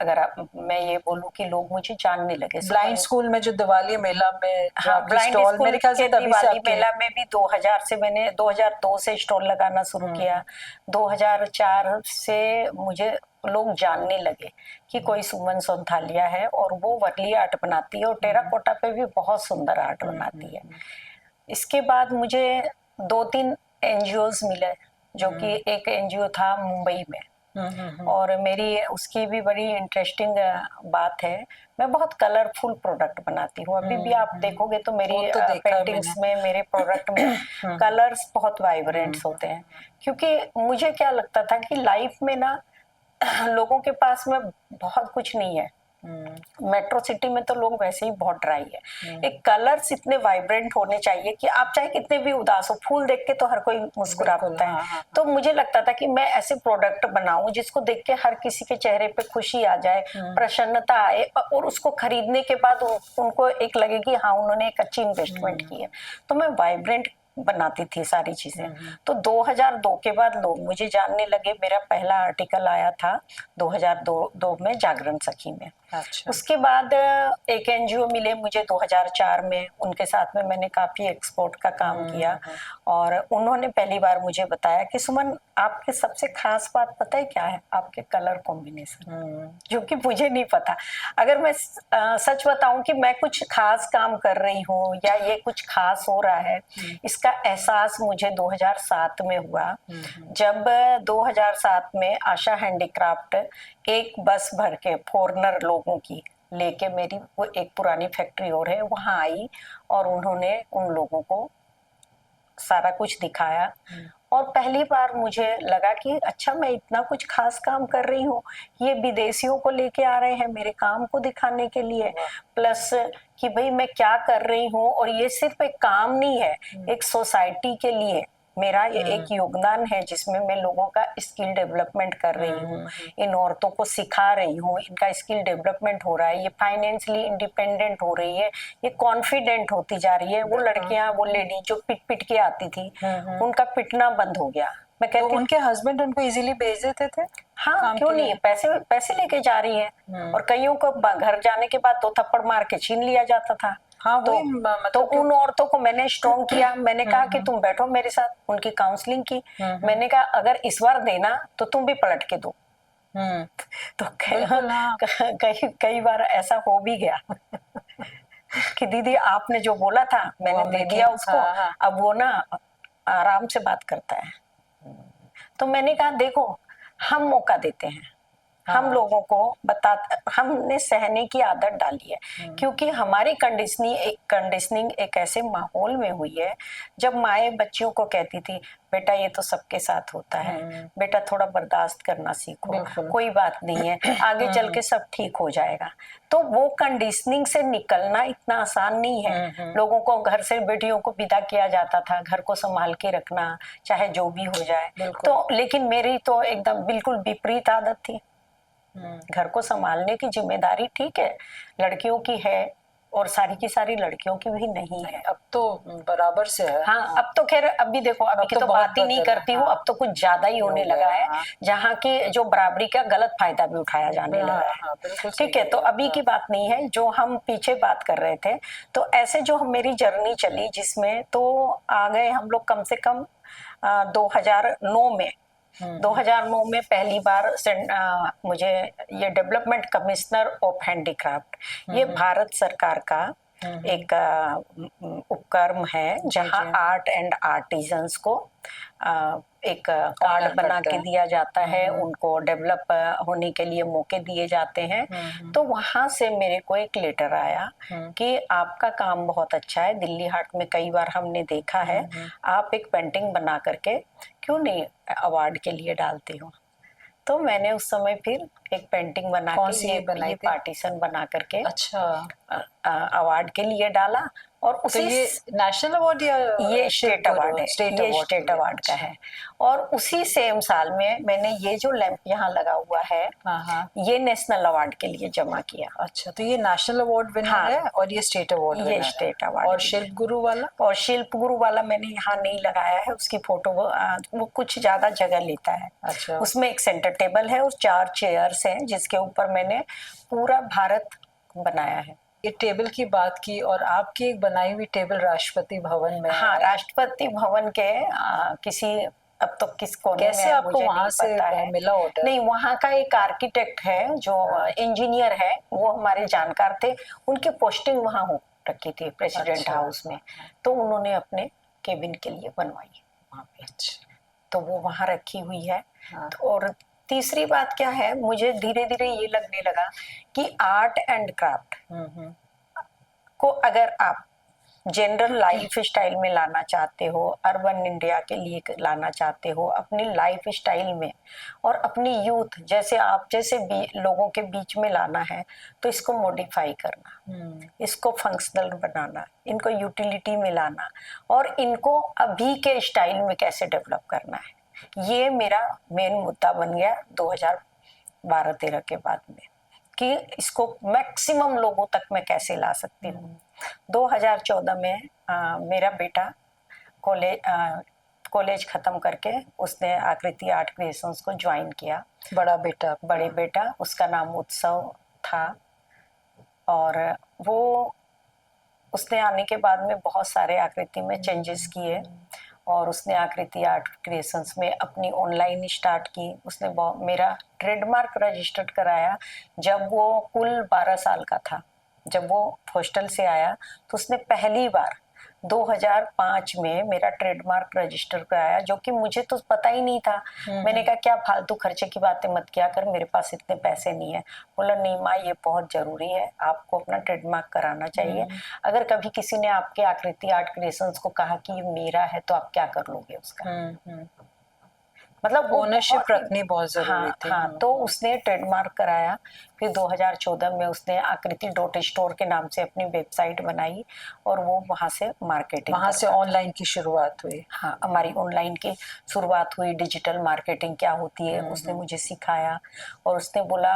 अगर मैं ये बोलूं कि लोग मुझे जानने लगे। ब्लाइंड स्कूल में जो दिवाली मेला में जो हाँ, आपकी स्टॉल, मेरे ख्याल से तभी से दिवाली मेला में भी 2000 से मैंने 2002 से स्टॉल लगाना शुरू किया। 2004 से मुझे लोग जानने लगे कि कोई सुमन सोंथालिया है और वो वर्ली आर्ट बनाती है और टेराकोटा पे भी बहुत सुंदर आर्ट बनाती है। इसके बाद मुझे 2-3 एनजीओज मिले, जो कि एक एनजीओ था मुंबई में। और मेरी उसकी भी बड़ी इंटरेस्टिंग बात है, मैं बहुत कलरफुल प्रोडक्ट बनाती हूँ। अभी भी आप देखोगे तो मेरी पेंटिंग्स में, मेरे प्रोडक्ट में कलर्स बहुत वाइब्रेंट्स होते हैं। क्योंकि मुझे क्या लगता था कि लाइफ में ना लोगों के पास में बहुत कुछ नहीं है। मेट्रो सिटी में तो लोग वैसे ही बहुत ड्राई है। एक कलर्स इतने वाइब्रेंट होने चाहिए कि आप चाहे कितने भी उदास हो, फूल देख के तो हर कोई मुस्कुराता है। तो मुझे लगता था कि मैं ऐसे प्रोडक्ट बनाऊं जिसको देख के हर किसी के चेहरे पे खुशी आ जाए, प्रसन्नता आए, और उसको खरीदने के बाद उनको एक लगे कि हाँ, उन्होंने एक अच्छी इन्वेस्टमेंट की है। तो मैं वाइब्रेंट बनाती थी सारी चीजें। तो 2002 के बाद लोग मुझे जानने लगे। मेरा पहला आर्टिकल आया था 2002 में जागरण सखी में। अच्छा। उसके बाद एक एनजीओ मिले मुझे 2004 में, उनके साथ में मैंने काफी एक्सपोर्ट का काम किया। और उन्होंने पहली बार मुझे बताया कि सुमन, आपके सबसे खास बात पता है क्या है? आपके कलर कॉम्बिनेशन, जो कि मुझे नहीं पता। अगर मैं सच बताऊं कि मैं कुछ खास काम कर रही हूँ या ये कुछ खास हो रहा है, इसका एहसास मुझे 2007 में हुआ, जब 2007 में आशा हैंडीक्राफ्ट एक बस भर के फॉरनर लोगों की लेके, मेरी वो एक पुरानी फैक्ट्री और है वहां आई, और उन्होंने उन लोगों को सारा कुछ दिखाया। और पहली बार मुझे लगा कि अच्छा, मैं इतना कुछ खास काम कर रही हूँ, ये विदेशियों को लेके आ रहे हैं मेरे काम को दिखाने के लिए, प्लस कि भाई मैं क्या कर रही हूँ। और ये सिर्फ एक काम नहीं है, एक सोसाइटी के लिए मेरा ये एक योगदान है, जिसमें मैं लोगों का स्किल डेवलपमेंट कर रही हूँ, इन औरतों को सिखा रही हूँ, इनका स्किल डेवलपमेंट हो रहा है, ये फाइनेंशियली इंडिपेंडेंट हो रही है, ये कॉन्फिडेंट होती जा रही है। वो लड़कियां, वो लेडी जो पिट पिट के आती थी, उनका पिटना बंद हो गया। मैं कहती, तो उनके हस्बैंड उनको इजीली भेज देते थे? हाँ, क्यों नहीं, पैसे पैसे लेके जा रही है। और कईयों को घर जाने के बाद 2 थप्पड़ मार के छीन लिया जाता था। हाँ, तो उन औरतों को मैंने स्ट्रॉन्ग किया। मैंने कहा कि तुम बैठो मेरे साथ, उनकी काउंसलिंग की। मैंने कहा अगर इस बार देना तो तुम भी पलट के दो। तो कई बार ऐसा हो भी गया कि दीदी आपने जो बोला था मैंने दे दिया उसको। अब वो ना आराम से बात करता है। तो मैंने कहा देखो, हम मौका देते हैं, हम लोगों को हमने सहने की आदत डाली है, क्योंकि हमारी कंडीशनिंग एक ऐसे माहौल में हुई है जब माए बच्चियों को कहती थी बेटा ये तो सबके साथ होता है, बेटा थोड़ा बर्दाश्त करना सीखो, कोई बात नहीं है, आगे चल के सब ठीक हो जाएगा। तो वो कंडीशनिंग से निकलना इतना आसान नहीं है। लोगों को घर से बेटियों को विदा किया जाता था, घर को संभाल के रखना चाहे जो भी हो जाए। तो लेकिन मेरी तो एकदम बिल्कुल विपरीत आदत थी। घर को संभालने की जिम्मेदारी ठीक है लड़कियों की है, और सारी की सारी लड़कियों की भी नहीं है। अब तो बराबर से है। हाँ, अब तो खैर अभी देखो, अभी की तो बात ही नहीं करती हूँ। अब तो कुछ ज्यादा ही होने लगा है, जहाँ की जो बराबरी का गलत फायदा भी उठाया जाने लगा है। ठीक है, तो अभी की बात नहीं है, जो हम पीछे बात कर रहे थे। तो ऐसे जो मेरी जर्नी चली, जिसमें तो आ गए हम लोग कम से कम 2009 में। 2009 में पहली बार मुझे ये डेवलपमेंट कमिश्नर ऑफ हैंडीक्राफ्ट, ये भारत सरकार का एक उपक्रम है, जहां आर्ट एंड आर्टिजन्स को एक कार्ड बना के दिया जाता है, उनको डेवलप होने के लिए मौके दिए जाते हैं। तो वहां से मेरे को एक लेटर आया कि आपका काम बहुत अच्छा है, दिल्ली हाट में कई बार हमने देखा है, आप एक पेंटिंग बना करके क्यों नहीं अवार्ड के लिए डालते हो। तो मैंने उस समय फिर एक पेंटिंग बना के ये पार्टीशन बना करके अवार्ड के लिए डाला। और उसी तो ये नेशनल अवार्ड या ये स्टेट अवार्ड है, ये स्टेट अवार्ड का है। और उसी सेम साल में मैंने ये जो लैंप यहाँ लगा हुआ है, ये नेशनल अवार्ड के लिए जमा किया। अच्छा, तो ये नेशनल अवार्ड विनर है और ये स्टेट अवार्ड विनर है। ये स्टेट अवार्ड। और शिल्प गुरु वाला? और शिल्प गुरु वाला मैंने यहाँ नहीं लगाया है, उसकी फोटो वो कुछ ज्यादा जगह लेता है। अच्छा। उसमें एक सेंटर टेबल है और 4 चेयर्स हैं, जिसके ऊपर मैंने पूरा भारत बनाया है। ये टेबल की बात की, और आपकी एक बनाई हुई टेबल राष्ट्रपति भवन में। हाँ, राष्ट्रपति भवन के किसी, अब तो किस कोने कैसे में आपको वहां से मिला ऑर्डर? नहीं, वहाँ का एक आर्किटेक्ट है जो इंजीनियर है, वो हमारे जानकार थे, उनकी पोस्टिंग वहाँ हो रखी थी प्रेसिडेंट हाउस में, तो उन्होंने अपने केबिन के लिए बनवाई वहाँ पे। तो वो वहाँ रखी हुई है। और तीसरी बात क्या है, मुझे धीरे धीरे ये लगने लगा कि आर्ट एंड क्राफ्ट को अगर आप जनरल लाइफ स्टाइल में लाना चाहते हो, अर्बन इंडिया के लिए लाना चाहते हो, अपनी लाइफ स्टाइल में, और अपनी यूथ जैसे आप जैसे लोगों के बीच में लाना है, तो इसको मॉडिफाई करना, इसको फंक्शनल बनाना, इनको यूटिलिटी में लाना, और इनको अभी के स्टाइल में कैसे डेवलप करना है, ये मेरा मेन मुद्दा बन गया 2012-13 के बाद में, कि इसको मैक्सिमम लोगों तक मैं कैसे ला सकती हूँ। 2014 में मेरा बेटा कॉलेज खत्म करके उसने आकृति आर्ट क्रिएशंस को ज्वाइन किया। बड़े बेटा, उसका नाम उत्सव था। और वो उसने आने के बाद में बहुत सारे आकृति में चेंजेस किए, और उसने आकृति आर्ट क्रिएशंस में अपनी ऑनलाइन स्टार्ट की। उसने मेरा ट्रेडमार्क रजिस्टर्ड कराया जब वो कुल 12 साल का था। जब वो हॉस्टल से आया तो उसने पहली बार 2005 में मेरा ट्रेडमार्क रजिस्टर कराया, जो कि मुझे तो पता ही नहीं था। मैंने कहा क्या फालतू खर्चे की बातें मत किया कर, मेरे पास इतने पैसे नहीं है। बोला नहीं माँ, ये बहुत जरूरी है, आपको अपना ट्रेडमार्क कराना चाहिए। अगर कभी किसी ने आपके आकृति आर्ट क्रिएशंस को कहा कि ये मेरा है, तो आप क्या कर लोगे उसका? मतलब ओनरशिप रखनी बहुत जरूरी थी। हाँ, तो उसने ट्रेडमार्क कराया। फिर 2014 में उसने आकृति .स्टोर के नाम से अपनी वेबसाइट बनाई, और वो वहाँ से मार्केटिंग, वहाँ से ऑनलाइन की शुरुआत हुई। हाँ, हमारी ऑनलाइन की शुरुआत हुई। डिजिटल मार्केटिंग क्या होती है उसने मुझे सिखाया, और उसने बोला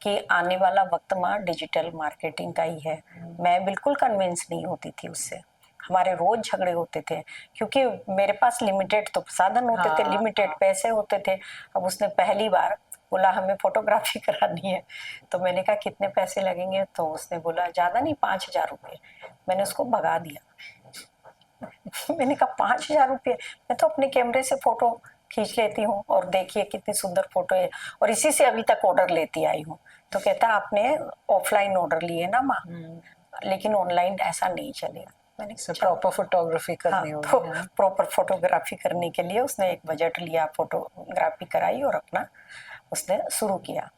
कि आने वाला वक्त माँ डिजिटल मार्केटिंग का ही है। मैं बिल्कुल कन्विंस नहीं होती थी उससे। हमारे रोज झगड़े होते थे, क्योंकि मेरे पास लिमिटेड तो साधन होते थे, लिमिटेड पैसे होते थे। अब उसने पहली बार बोला हमें फोटोग्राफी करानी है, तो मैंने कहा कितने पैसे लगेंगे? तो उसने बोला ज्यादा नहीं, 5,000 रुपये। मैंने उसको भगा दिया। मैंने कहा 5,000 रुपये? मैं तो अपने कैमरे से फोटो खींच लेती हूँ, और देखिए कितनी सुंदर फोटो है, और इसी से अभी तक ऑर्डर लेती आई हूँ। तो कहता आपने ऑफलाइन ऑर्डर लिए ना माँ, लेकिन ऑनलाइन ऐसा नहीं चलेगा। मैंने प्रॉपर फोटोग्राफी करनी हाँ, होगी। प्रॉपर फोटोग्राफी करने के लिए उसने एक बजट लिया, फोटोग्राफी कराई और अपना उसने शुरू किया।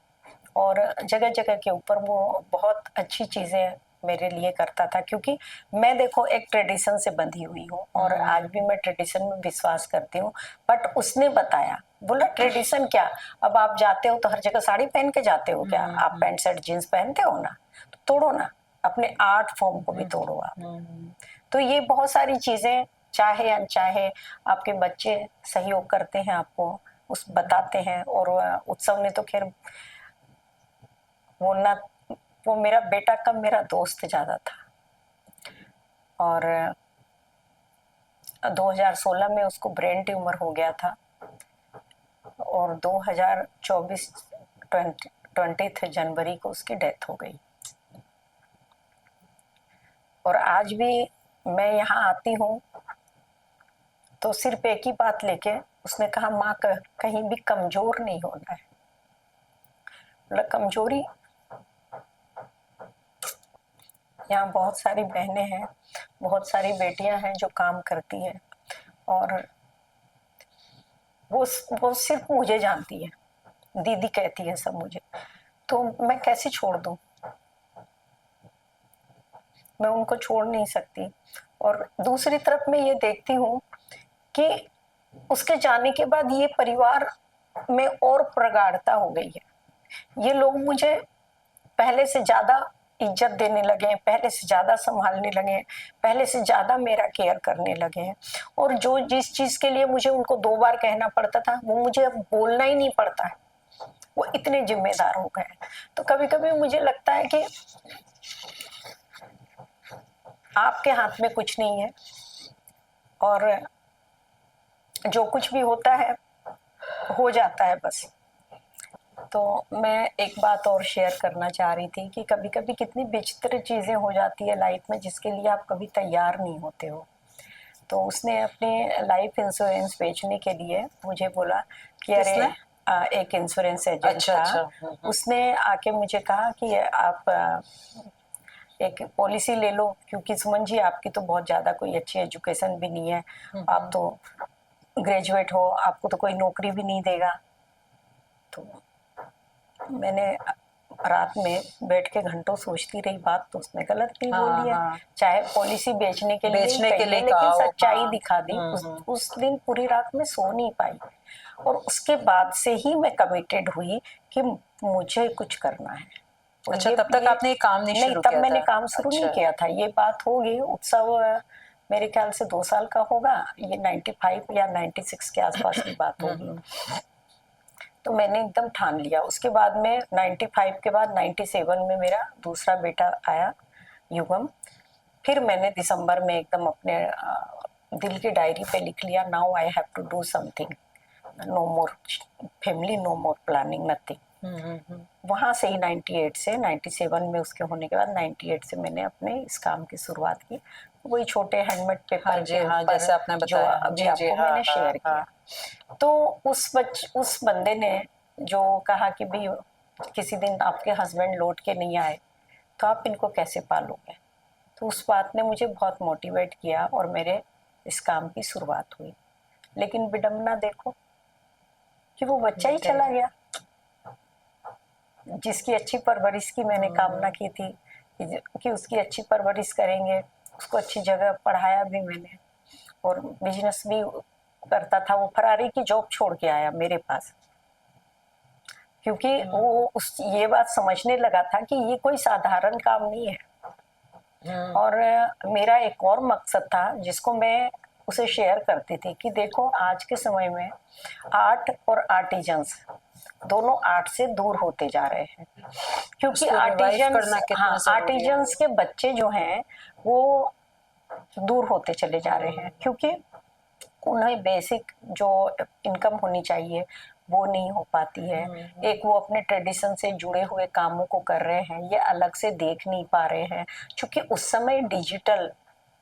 और जगह जगह के ऊपर वो बहुत अच्छी चीज़ें मेरे लिए करता था, क्योंकि मैं देखो एक ट्रेडिशन से बंधी हुई हूँ और आज भी मैं ट्रेडिशन में विश्वास करती हूँ। बट उसने बताया, बोला ट्रेडिशन क्या, अब आप जाते हो तो हर जगह साड़ी पहन के जाते हो क्या, आप पैंट शर्ट जीन्स पहनते हो ना, तो तोड़ो ना, अपने आर्ट फॉर्म को भी तोड़ो आप। तो ये बहुत सारी चीज़ें, चाहे अनचाहे आपके बच्चे सहयोग करते हैं आपको, उस बताते हैं। और उत्सव ने तो खैर वो ना, वो मेरा बेटा कम मेरा दोस्त ज्यादा था। और 2016 में उसको ब्रेन ट्यूमर हो गया था और 2024 20 जनवरी को उसकी डेथ हो गई। और आज भी मैं यहाँ आती हूँ तो सिर्फ एक ही बात लेके, उसने कहा माँ कहीं भी कमजोर नहीं होना है। मतलब कमजोरी, यहाँ बहुत सारी बहनें हैं, बहुत सारी बेटियां हैं जो काम करती हैं और वो सिर्फ मुझे जानती है, दीदी कहती है सब मुझे, तो मैं कैसे छोड़ दूं, मैं उनको छोड़ नहीं सकती। और दूसरी तरफ मैं ये देखती हूँ कि उसके जाने के बाद ये परिवार में और प्रगाढ़ता हो गई है। ये लोग मुझे पहले से ज्यादा इज्जत देने लगे हैं, पहले से ज्यादा संभालने लगे हैं, पहले से ज्यादा मेरा केयर करने लगे हैं। और जो जिस चीज के लिए मुझे उनको 2 बार कहना पड़ता था, वो मुझे अब बोलना ही नहीं पड़ता है, वो इतने जिम्मेदार हो गए। तो कभी कभी मुझे लगता है कि आपके हाथ में कुछ नहीं है और जो कुछ भी होता है हो जाता है बस। तो मैं एक बात और शेयर करना चाह रही थी कि कभी कभी कितनी विचित्र चीजें हो जाती है लाइफ में जिसके लिए आप कभी तैयार नहीं होते हो। तो उसने अपने लाइफ इंश्योरेंस बेचने के लिए मुझे बोला कि अरे एक इंश्योरेंस एजेंट अच्छा, था, उसने आके मुझे कहा कि आप एक पॉलिसी ले लो, क्योंकि सुमन जी आपकी तो बहुत ज्यादा कोई अच्छी एजुकेशन भी नहीं है, आप तो ग्रेजुएट हो, आपको तो कोई नौकरी भी नहीं देगा। तो मैंने रात में बैठ के घंटों सोचती रही, बात तो उसने गलत नहीं बोली है। चाहे पॉलिसी बेचने के लिए लेकिन सच्चाई दिखा दी। उस दिन पूरी रात में सो नहीं पाई और उसके बाद से ही मैं कमिटेड हुई कि मुझे कुछ करना है। अच्छा, तब तक आपने काम नहीं शुरू किया था? तब मैंने काम शुरू नहीं किया था। ये बात होगी, उत्सव मेरे ख्याल से 2 साल का होगा, ये 95 या 96 के आसपास की बात होगी। तो मैंने एकदम ठान लिया। उसके बाद में 95 के बाद 97 में मेरा दूसरा बेटा आया, युगम। फिर मैंने दिसंबर में एकदम अपने दिल की डायरी पे लिख लिया, now I have to do something, no more family, no more planning, nothing. वहां से ही 98 से 97 में उसके होने के बाद 98 से मैंने अपने इस काम की शुरुआत की। वही छोटे हैंडमेड पेपर के ऊपर जैसे आपने बताया, जो अभी आपको मैंने शेयर किया। तो उस बंदे ने जो कहा कि भाई किसी दिन आपके हस्बैंड लौट के नहीं आए तो आप इनको कैसे पालोगे, तो उस बात ने मुझे बहुत मोटिवेट किया और मेरे इस काम की शुरुआत हुई। लेकिन विडम्बना देखो कि वो बच्चा ही चला गया जिसकी अच्छी परवरिश की मैंने कामना की थी कि उसकी अच्छी परवरिश करेंगे, उसको अच्छी जगह पढ़ाया भी मैंने और बिजनेस भी करता था। वो फरारी की जॉब छोड़ के आया मेरे पास, क्योंकि वो ये बात समझने लगा था कि ये कोई साधारण काम नहीं है। और मेरा एक और मकसद था जिसको मैं उसे शेयर करती थी कि देखो आज के समय में आर्ट और आर्टिजन्स दोनों आर्ट से दूर होते जा रहे हैं, क्योंकि आर्टिजन्स के बच्चे जो हैं वो दूर होते चले जा रहे हैं, क्योंकि उन्हें बेसिक जो इनकम होनी चाहिए वो नहीं हो पाती है। एक वो अपने ट्रेडिशन से जुड़े हुए कामों को कर रहे हैं, ये अलग से देख नहीं पा रहे हैं, क्योंकि उस समय डिजिटल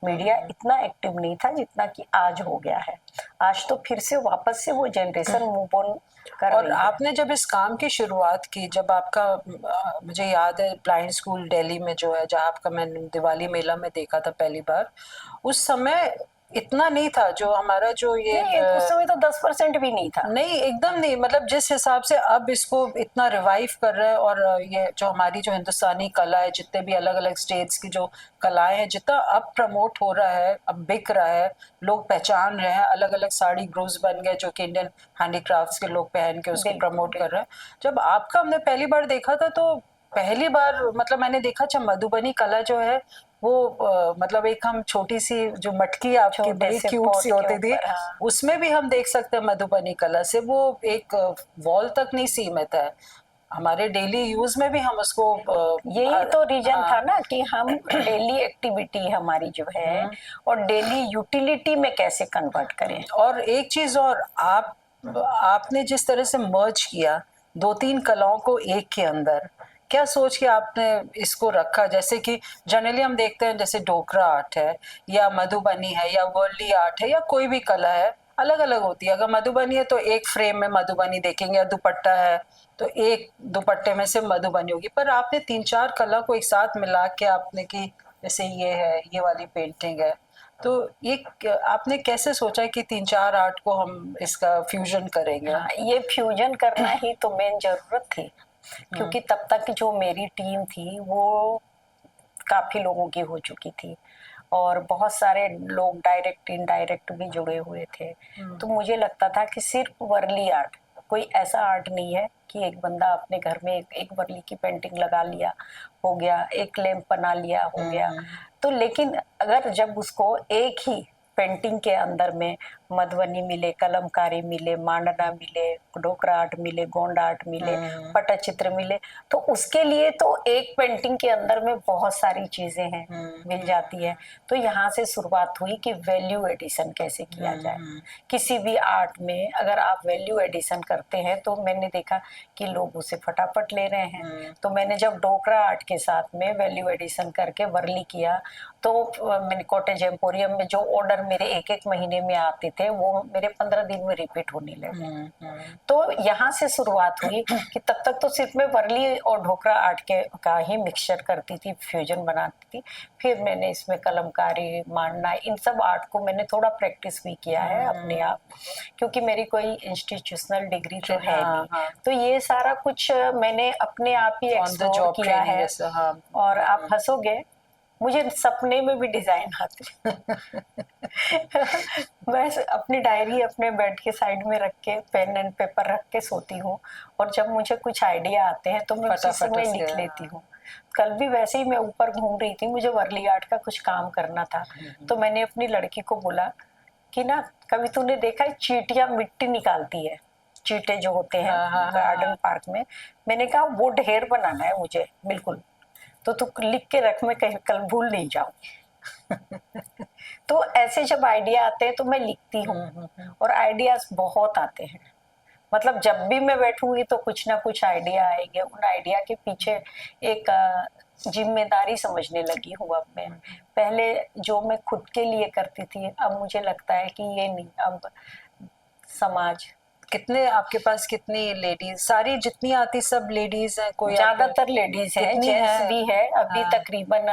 मीडिया इतना एक्टिव नहीं था जितना कि आज हो गया है। आज तो फिर से वापस से वो जनरेशन मूव ऑन कर और रही है। आपने जब इस काम की शुरुआत की, जब आपका मुझे याद है ब्लाइंड स्कूल दिल्ली में जो है, जहाँ आपका मैंने दिवाली मेला में देखा था पहली बार, उस समय इतना नहीं था जो हमारा जो ये नहीं, उस समय तो 10% भी नहीं था। नहीं, एकदम नहीं। मतलब जिस हिसाब से अब इसको इतना रिवाइव कर रहे हैं, और ये जो हमारी जो हिंदुस्तानी कला है, जितने भी अलग अलग स्टेट्स की जो कलाएं हैं, जितना अब प्रमोट हो रहा है, अब बिक रहा है, लोग पहचान रहे हैं, अलग अलग साड़ी ग्रुप्स बन गए जो कि इंडियन हैंडीक्राफ्ट्स के लोग पहन के उसको प्रमोट कर रहे हैं। जब आपका हमने पहली बार देखा था, तो पहली बार मतलब मैंने देखा अच्छा मधुबनी कला जो है वो मतलब एक हम छोटी सी जो मटकी आपकी बड़ी क्यूट सी होती थी, उसमें भी हम देख सकते हैं मधुबनी कला से। वो एक वॉल तक नहीं सीमित है, हमारे डेली यूज में भी हम उसको यही तो रीजन था ना कि हम डेली एक्टिविटी हमारी जो है और डेली यूटिलिटी में कैसे कन्वर्ट करें। और एक चीज और, आपने जिस तरह से मर्ज किया दो तीन कलाओं को एक के अंदर, क्या सोच के आपने इसको रखा? जैसे कि जनरली हम देखते हैं जैसे डोकरा आर्ट है या मधुबनी है या वर्ली आर्ट है या कोई भी कला है, अलग अलग होती है। अगर मधुबनी है तो एक फ्रेम में मधुबनी देखेंगे, या दुपट्टा है तो एक दुपट्टे में से मधुबनी होगी। पर आपने तीन चार कला को एक साथ मिला के आपने की, जैसे ये है, ये वाली पेंटिंग है, तो ये आपने कैसे सोचा कि तीन चार आर्ट को हम इसका फ्यूजन करेंगे? हाँ, ये फ्यूजन करना ही तो मेन जरूरत थी, क्योंकि तब तक जो मेरी टीम थी वो काफी लोगों की हो चुकी थी और बहुत सारे लोग डायरेक्ट इनडायरेक्ट भी जुड़े हुए थे। तो मुझे लगता था कि सिर्फ वर्ली आर्ट, कोई ऐसा आर्ट नहीं है कि एक बंदा अपने घर में एक वर्ली की पेंटिंग लगा लिया हो गया, एक लैंप बना लिया हो गया। तो लेकिन अगर जब उसको एक ही पेंटिंग के अंदर में मधुबनी मिले, कलमकारी मिले, मांडना मिले, डोकरा आर्ट मिले, गोंड आर्ट मिले, पटचित्र मिले, तो उसके लिए तो एक पेंटिंग के अंदर में बहुत सारी चीजें हैं, मिल जाती है। तो यहाँ से शुरुआत हुई कि वैल्यू एडिशन कैसे किया जाए। किसी भी आर्ट में अगर आप वैल्यू एडिशन करते हैं तो मैंने देखा कि लोग उसे फटाफट ले रहे हैं। तो मैंने जब डोकरा आर्ट के साथ में वैल्यू एडिशन करके वर्ली किया, तो मैंने कॉटेज एम्पोरियम में जो ऑर्डर मेरे एक एक महीने में आते थे वो मेरे 15 दिन में रिपीट होने लगे। तो यहाँ से शुरुआत हुई कि तब तक तो सिर्फ मैं वर्ली और ढोकरा आर्ट के का ही मिक्सचर करती थी, फ्यूजन बनाती थी। फिर मैंने इसमें कलमकारी, मांडना, इन सब आर्ट को मैंने थोड़ा प्रैक्टिस भी किया है अपने आप, क्योंकि मेरी कोई इंस्टीट्यूशनल डिग्री तो है नहीं। तो ये सारा कुछ मैंने अपने आप ही एक्सप्लोर किया है। और आप हंसोगे, मुझे सपने में भी डिजाइन आते मैं अपनी डायरी अपने बेड के साइड में रख के पेन एंड पेपर रख के सोती हूँ, और जब मुझे कुछ आइडिया आते हैं तो मैं उसी समय लिख लेती हूँ। कल भी वैसे ही मैं ऊपर घूम रही थी, मुझे वर्ली आर्ट का कुछ काम करना था, तो मैंने अपनी लड़की को बोला कि ना, कभी तूने देखा है चींटियां मिट्टी निकालती है, चींटे जो होते हैं गार्डन पार्क में। मैंने कहा वो ढेर बनाना है मुझे, बिल्कुल, तो तू लिख के रख, मैं कहीं कल भूल नहीं जाऊंगी। तो ऐसे जब आइडिया आते हैं तो मैं लिखती हूँ, और आइडियाज बहुत आते हैं। मतलब जब भी मैं बैठूंगी तो कुछ ना कुछ आइडिया आएंगे। उन आइडिया के पीछे एक जिम्मेदारी समझने लगी हूँ अब मैं। पहले जो मैं खुद के लिए करती थी, अब मुझे लगता है कि ये नहीं, अब समाज। कितने आपके पास, कितनी लेडीज, सारी जितनी आती सब लेडीज हैं? कोई ज्यादातर लेडीज हैं, जेंट्स भी है। अभी तकरीबन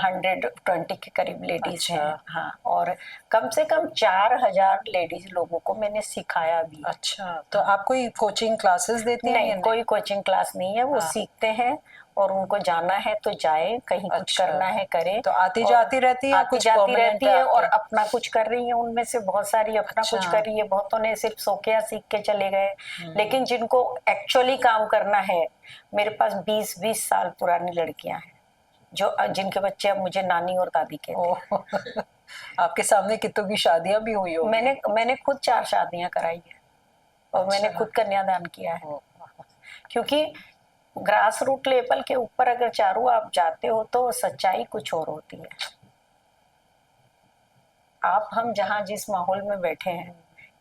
120 के करीब लेडीज हैं। हाँ, और कम से कम 4000 लेडीज लोगों को मैंने सिखाया भी। अच्छा, तो आप कोई कोचिंग क्लासेस देती हैं? नहीं, कोई कोचिंग क्लास नहीं है, वो सीखते हैं, और उनको जाना है तो जाए, कहीं कुछ करना है करे। तो आती जाती रहती है, आती जाती रहती है, और अपना कुछ कर रही है। उनमें से बहुत सारी अपना कुछ कर रही है, बहुतों ने सिर्फ सोकिया सीख के चले गए। लेकिन जिनको एक्चुअली काम करना है, मेरे पास 20-20 साल पुरानी लड़कियां हैं जो जिनके बच्चे अब मुझे नानी और दादी कहते हैं। आपके सामने कितनों की शादियां भी हुई हो? मैंने खुद 4 शादियां कराई है, और मैंने खुद कन्यादान किया है। क्योंकि ग्रास रूट लेवल के ऊपर अगर चारों आप जाते हो तो सच्चाई कुछ और होती है। हम जहाँ जिस माहौल में बैठे हैं,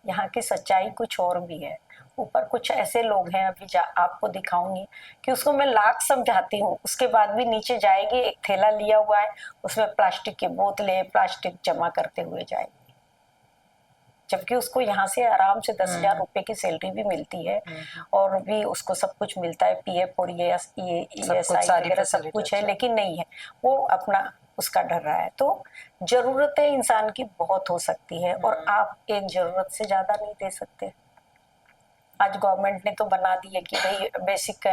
यहाँ की सच्चाई कुछ और भी है। ऊपर कुछ ऐसे लोग हैं, अभी आपको दिखाऊंगी कि उसको मैं लाख समझाती हूँ, उसके बाद भी नीचे जाएगी, एक थैला लिया हुआ है, उसमें प्लास्टिक की बोतलें, प्लास्टिक जमा करते हुए जाएगी, जबकि उसको यहाँ से आराम से 10,000 रुपए की सैलरी भी मिलती है और भी उसको सब कुछ मिलता है, पीएफ और ये ESI वगैरह सब कुछ है, लेकिन नहीं है, वो अपना उसका डर रहा है। तो जरूरतें इंसान की बहुत हो सकती है और आप एक जरूरत से ज्यादा नहीं दे सकते। आज गवर्नमेंट ने तो बना दी है कि भाई बेसिक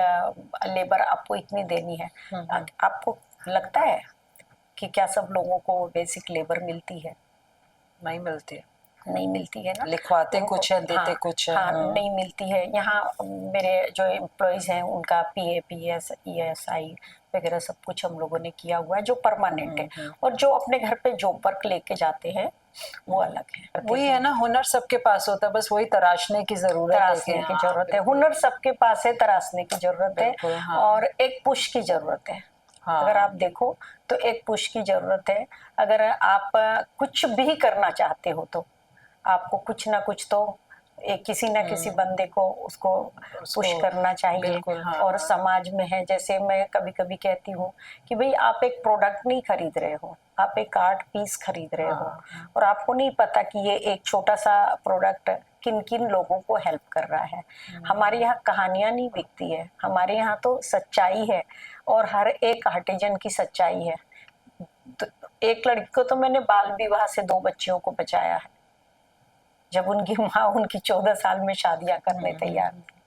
लेबर आपको इतनी देनी है। आपको लगता है कि क्या सब लोगों को बेसिक लेबर मिलती है? नहीं मिलती है, नहीं मिलती है ना। लिखवाते कुछ है, देते कुछ है। हाँ, नहीं मिलती है। यहाँ मेरे जो एम्प्लॉयज हैं उनका PF PS ESI वगैरह सब कुछ हम लोगों ने किया हुआ है जो परमानेंट है, और जो अपने घर पे जॉब वर्क लेके जाते हैं वो अलग है। वही है ना, हुनर सबके पास होता है, बस वही तराशने की जरूरत है। तराशने की जरूरत है, हुनर सबके पास है, तराशने की जरूरत है। हाँ। और एक पुश की जरूरत है। हाँ। अगर आप देखो तो एक पुश की जरूरत है। अगर आप कुछ भी करना चाहते हो तो आपको कुछ ना कुछ तो एक किसी ना किसी बंदे को उसको पुश करना चाहिए। हाँ, और समाज में है, जैसे मैं कभी कभी कहती हूँ कि भाई आप एक प्रोडक्ट नहीं खरीद रहे हो, आप एक आर्ट पीस खरीद रहे हो, और आपको नहीं पता कि ये एक छोटा सा प्रोडक्ट किन किन लोगों को हेल्प कर रहा है। हमारे यहाँ कहानियां नहीं बिकती है, हमारे यहाँ तो सच्चाई है, और हर एक आर्टिजन की सच्चाई है। तो एक लड़की को तो मैंने बाल विवाह से 2 बच्चियों को बचाया है, जब उनकी माँ उनकी 14 साल में शादियां करने तैयार थी।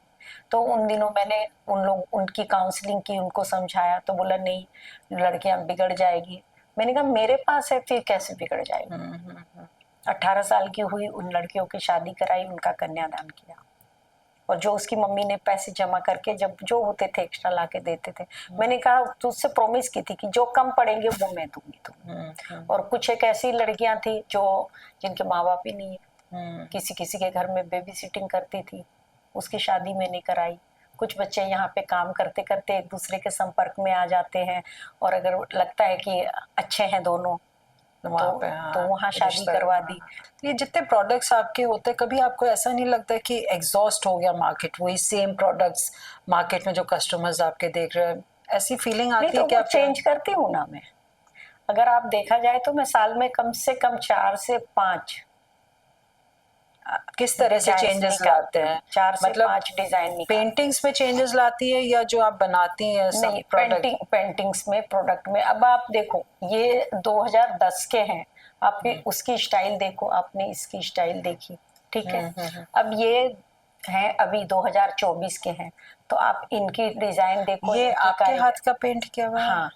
तो उन दिनों मैंने उनकी काउंसलिंग की, उनको समझाया, तो बोला नहीं लड़कियां बिगड़ जाएगी। मैंने कहा मेरे पास है, फिर कैसे बिगड़ जाएगी। 18 साल की हुई, उन लड़कियों की शादी कराई, उनका कन्यादान किया, और जो उसकी मम्मी ने पैसे जमा करके जब जो होते थे एक्स्ट्रा ला के देते थे। मैंने कहा तुझसे प्रॉमिस की थी कि जो कम पड़ेंगे वो मैं दूंगी तुम्हें। और कुछ एक ऐसी लड़कियां थी जो जिनके माँ बाप ही नहीं है, किसी किसी के घर में बेबी सिटिंग करती थी, उसकी शादी मैंने कराई। कुछ बच्चे यहाँ पे काम करते करते एक दूसरे के संपर्क में आ जाते हैं, और अगर लगता है कि अच्छे हैं दोनों तो वहाँ शादी करवा दी। ये जितने प्रोडक्ट्स आपके होते हैं, कभी आपको ऐसा नहीं लगता कि एग्जॉस्ट हो गया मार्केट, वही सेम प्रोडक्ट्स मार्केट में जो कस्टमर्स आपके देख रहे हैं, ऐसी फीलिंग आती है? क्या चेंज करती हूँ ना मैं। अगर आप देखा जाए तो मैं साल में कम से कम 4 से 5 किस तरह से चेंजेस लाते हैं? 4 से 5 डिजाइन पेंटिंग्स में चेंजेस लाती है या जो आप बनाती हैं? नहीं, पेंटिंग्स में, प्रोडक्ट में। अब आप देखो ये 2010 के हैं, आपने उसकी स्टाइल देखो, आपने इसकी स्टाइल देखी, ठीक है। अब ये हैं अभी 2024 के हैं, तो आप इनकी डिजाइन देखो। ये आपके हाथ का पेंट किया हुआ है? हाँ।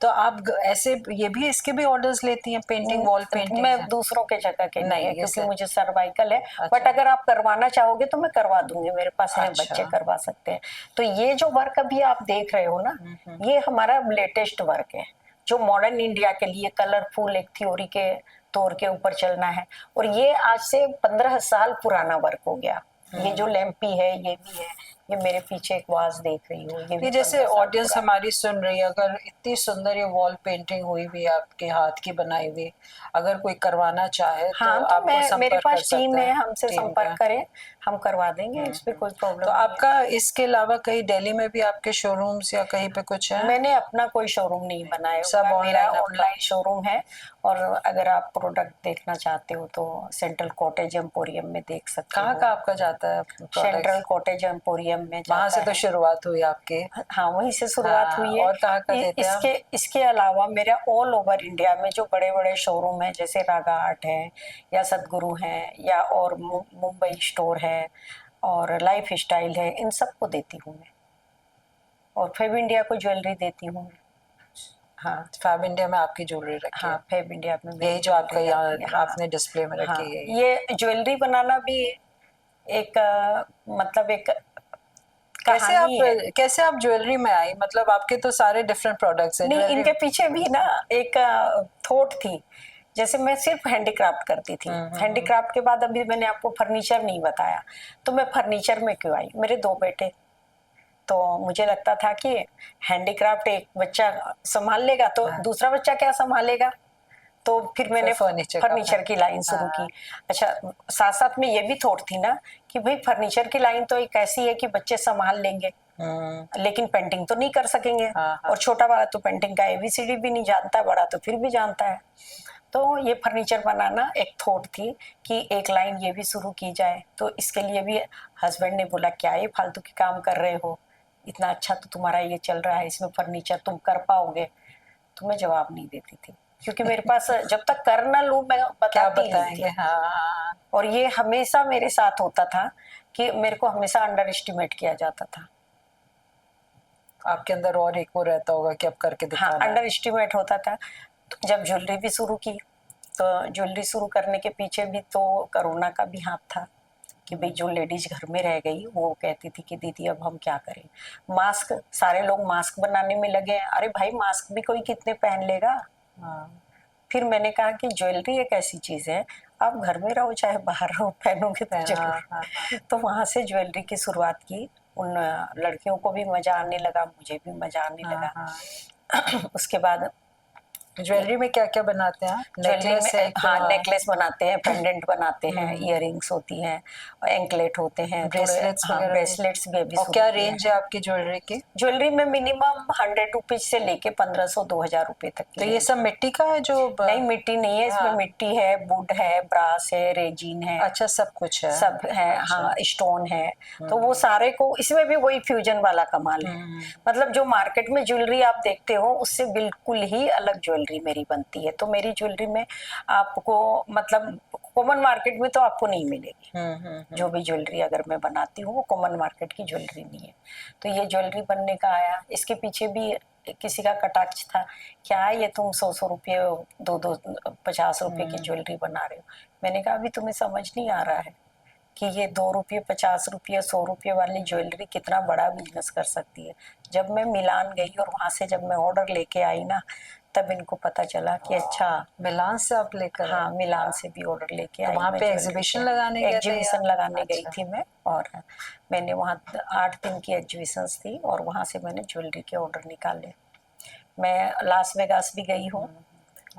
तो आप ऐसे ये भी इसके भी ऑर्डर्स लेती हैं, पेंटिंग, वॉल पेंटिंग? मैं दूसरों के जगह के नहीं है, क्योंकि मुझे सर्वाइकल है। बट अगर आप करवाना चाहोगे तो मैं करवा दूंगी, मेरे पास है बच्चे करवा सकते हैं। तो ये जो वर्क अभी आप देख रहे हो ना, ये हमारा लेटेस्ट वर्क है, जो मॉडर्न इंडिया के लिए कलरफुल एक थ्योरी के तौर के ऊपर चलना है। और ये आज से 15 साल पुराना वर्क हो गया। ये जो लैंपी है ये भी है, ये मेरे पीछे एक वाज देख रही हो, ये जैसे ऑडियंस हमारी सुन रही है, अगर इतनी सुंदर ये वॉल पेंटिंग हुई हुई आपके हाथ की बनाई हुई, अगर कोई करवाना चाहे हाँ, तो आपको मेरे पास टीम है, हमसे संपर्क करें, हम करवा देंगे, इस पे कोई प्रॉब्लम। तो आपका इसके अलावा कहीं दिल्ली में भी आपके शोरूम्स या कहीं पे कुछ है? मैंने अपना कोई शोरूम नहीं बनाया, सब मेरा ऑनलाइन शोरूम है। और अगर आप प्रोडक्ट देखना चाहते हो तो सेंट्रल कॉटेज एम्पोरियम में देख सकते हो। कहाँ आपका जाता है? सेंट्रल कॉटेज एम्पोरियम में जाता है। वहाँ से तो शुरुआत हुई आपके? हाँ, वहीं से शुरुआत हुई है। और कहाँ का देते हैं? इसके अलावा मेरा ऑल ओवर इंडिया में जो बड़े बड़े शोरूम है, जैसे रागा आर्ट है या सदगुरु है या और मुंबई स्टोर है और लाइफ स्टाइल है, इन सबको देती हूँ मैं। और फेब इंडिया को ज्वेलरी देती हूँ। हाँ, फैब इंडिया में आपकी ज्वेलरी रखी है? हाँ, फेब इंडिया में यही जो आपका यहाँ आपने डिस्प्ले में रखी है। ये ज्वेलरी बनाना भी एक मतलब एक कैसे आप ज्वेलरी में आई? मतलब आपके तो सारे डिफरेंट प्रोडक्ट्स हैं। नहीं, इनके पीछे भी ना एक थॉट थी। जैसे मैं सिर्फ हैंडीक्राफ्ट करती थी, हैंडीक्राफ्ट के बाद अभी मैंने आपको फर्नीचर नहीं बताया, तो मैं फर्नीचर में क्यों आई? मेरे 2 बेटे, तो मुझे लगता था कि हैंडीक्राफ्ट एक बच्चा संभाल लेगा तो दूसरा बच्चा क्या संभालेगा। तो फिर मैंने फर्नीचर की लाइन शुरू की। अच्छा, साथ साथ में ये भी थॉट थी ना कि भाई फर्नीचर की लाइन तो एक ऐसी है कि बच्चे संभाल लेंगे, लेकिन पेंटिंग तो नहीं कर सकेंगे। और छोटा वाला तो पेंटिंग का ABCD भी नहीं जानता, बड़ा तो फिर भी जानता है। तो ये फर्नीचर बनाना एक थॉट थी कि एक लाइन ये भी शुरू की जाए। तो इसके लिए भी हस्बैंड ने बोला क्या ये फालतू के काम कर रहे हो, इतना अच्छा तो तुम्हारा ये चल रहा है, इसमें फर्नीचर तुम कर पाओगे? तो मैं जवाब नहीं देती थी, क्योंकि मेरे पास जब तक कर ना लूं मैं बताती नहीं थी। और ये हमेशा मेरे साथ होता था कि मेरे को हमेशा अंडर एस्टिमेट किया जाता था। आपके अंदर और एक वो रहता होगा कि अब करके दिखाना। हाँ, अंडर एस्टिमेट होता था। तो जब ज्वेलरी भी शुरू की, तो ज्वेलरी शुरू करने के पीछे भी तो कोरोना का भी हाथ था कि भाई जो लेडीज घर में रह गई वो कहती थी कि दीदी अब हम क्या करें। मास्क, सारे लोग मास्क बनाने में लगे। अरे भाई मास्क भी कोई कितने पहन लेगा। फिर मैंने कहा कि ज्वेलरी एक ऐसी चीज है, आप घर में रहो चाहे बाहर रहो, पहनोगे तो जरूर। तो वहां से ज्वेलरी की शुरुआत की। उन लड़कियों को भी मजा आने लगा, मुझे भी मजा आने लगा। उसके बाद ज्वेलरी में क्या क्या बनाते हैं? नेकलेस में, हाँ, नेकलेस बनाते हैं, पेंडेंट बनाते हैं, इयररिंग्स होती हैं, एंकलेट होते हैं, ब्रेसलेट्स वगैरह। ब्रेसलेट्स भी अभी। और क्या रेंज है आपकी ज्वेलरी की? ज्वेलरी में मिनिमम 100 रुपीज से लेके 1500-2000 रुपए तक की। तो ये सब मिट्टी का है जो? नहीं, मिट्टी नहीं है इसमें। मिट्टी है, वुड है, ब्रास है, रेजिन है। अच्छा, सब कुछ है, सब है। हाँ, स्टोन है। तो वो सारे को, इसमें भी वही फ्यूजन वाला कमाल है। मतलब जो मार्केट में ज्वेलरी आप देखते हो उससे बिल्कुल ही अलग ज्वेलरी मेरी बनती है। तो मेरी ज्वेलरी में आपको मतलब कॉमन मार्केट में तो आपको नहीं मिलेगी। जो भी ज्वेलरी अगर मैं बनाती हूँ वो कॉमन मार्केट की ज्वेलरी नहीं है। तो ये ज्वेलरी बनने का आया। इसके पीछे भी किसी का कटाक्ष था, क्या ये तुम 100 रुपये, 50 रुपए की ज्वेलरी बना रहे हो। मैंने कहा अभी तुम्हें समझ नहीं आ रहा है कि ये 2 रुपये, 50 रुपये, 100 रुपये वाली ज्वेलरी कितना बड़ा बिजनेस कर सकती है। जब मैं मिलान गई और वहां से जब मैं ऑर्डर लेके आई ना, तब इनको पता चला कि अच्छा, मिलान से आप लेकर? हाँ, मिलान से भी ऑर्डर लेके आई। वहाँ पे एग्जीबिशन लगाने गई थी मैं। और मैंने वहाँ 8 दिन की एग्जीबिशन थी और वहाँ से मैंने ज्वेलरी के ऑर्डर निकाले। मैं लास वेगास भी गई हूँ।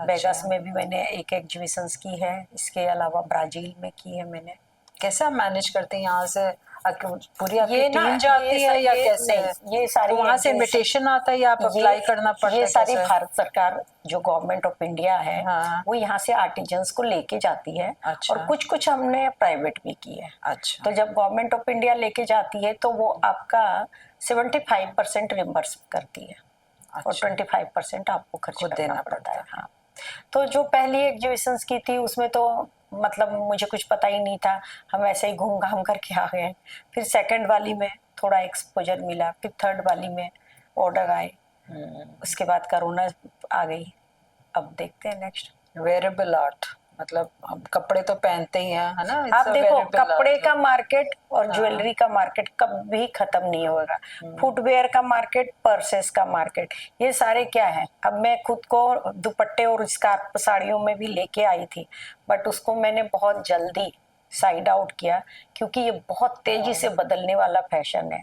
वेगास में भी मैंने एक एग्जीबिशन की है। इसके अलावा ब्राजील में की है मैंने। कैसे आप मैनेज करते हैं? यहाँ से पूरी आपकी टीम जाती है या कैसे? ये सारी तो वहाँ से इनविटेशन आता है या आप अप्लाई करना पड़ता है? ये सारी भारत सरकार जो गवर्नमेंट ऑफ इंडिया है, वो यहाँ से आर्टिजन्स को लेके जाती है। और कुछ हमने प्राइवेट भी की है। अच्छा। तो जब गवर्नमेंट ऑफ इंडिया लेके जाती है तो वो आपका 75% रिम्बर्स करती है। और 25% आपको खर्च देना पड़ता है। हाँ। तो जो पहली एग्जीबिशंस की थी उसमें तो मतलब मुझे कुछ पता ही नहीं था, हम ऐसे ही घूम घाम करके आ गए। फिर सेकंड वाली में थोड़ा एक्सपोजर मिला, फिर थर्ड वाली में ऑर्डर आए। उसके बाद कोरोना आ गई। अब देखते हैं नेक्स्ट। वेयरेबल आर्ट मतलब हम कपड़े तो पहनते ही हैं, है ना? आप देखो, कपड़े का मार्केट और ज्वेलरी का मार्केट कभी खत्म नहीं होगा। फुटवेयर का मार्केट, पर्सेस का मार्केट, ये सारे क्या है। अब मैं खुद को दुपट्टे और स्कार्फ साड़ियों में भी लेके आई थी, बट उसको मैंने बहुत जल्दी साइड आउट किया क्योंकि ये बहुत तेजी से बदलने वाला फैशन है।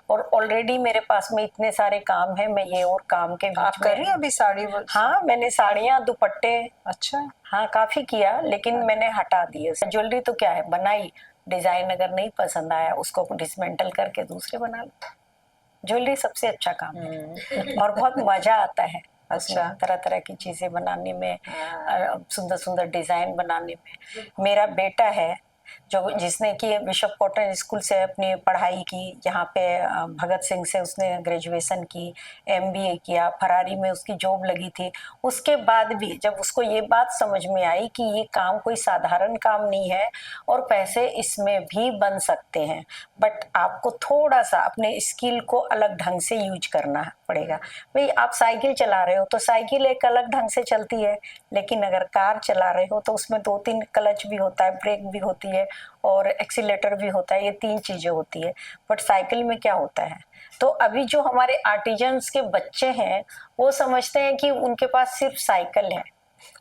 और ऑलरेडी मेरे पास में इतने सारे काम है, मैं ये और काम के बीच आप कर रही हैं अभी साड़ी? हाँ, मैंने साड़ियाँ, दुपट्टे, अच्छा, हाँ, काफी किया, लेकिन मैंने हटा दिए। ज्वेलरी तो क्या है, बनाई, डिजाइन अगर नहीं पसंद आया उसको डिसमेंटल करके दूसरे बना लो। ज्वेलरी सबसे अच्छा काम है और बहुत मजा आता है। अच्छा, तरह तरह की चीजें बनाने में, सुंदर सुंदर डिजाइन बनाने में। मेरा बेटा है जो जिसने कि बिशप कॉटन स्कूल से अपनी पढ़ाई की, यहाँ पे भगत सिंह से उसने ग्रेजुएशन की, MBA किया, फरारी में उसकी जॉब लगी थी। उसके बाद भी जब उसको ये बात समझ में आई कि ये काम कोई साधारण काम नहीं है और पैसे इसमें भी बन सकते हैं, बट आपको थोड़ा सा अपने स्किल को अलग ढंग से यूज करना पड़ेगा। भाई आप साइकिल चला रहे हो तो साइकिल एक अलग ढंग से चलती है, लेकिन अगर कार चला रहे हो तो उसमें 2-3 क्लच भी होता है, ब्रेक भी होती है और एक्सीलेटर भी होता है। ये 3 चीजें होती है। बट साइकिल में क्या होता है, तो अभी जो हमारे आर्टिजन्स के बच्चे हैं वो समझते हैं कि उनके पास सिर्फ साइकिल है।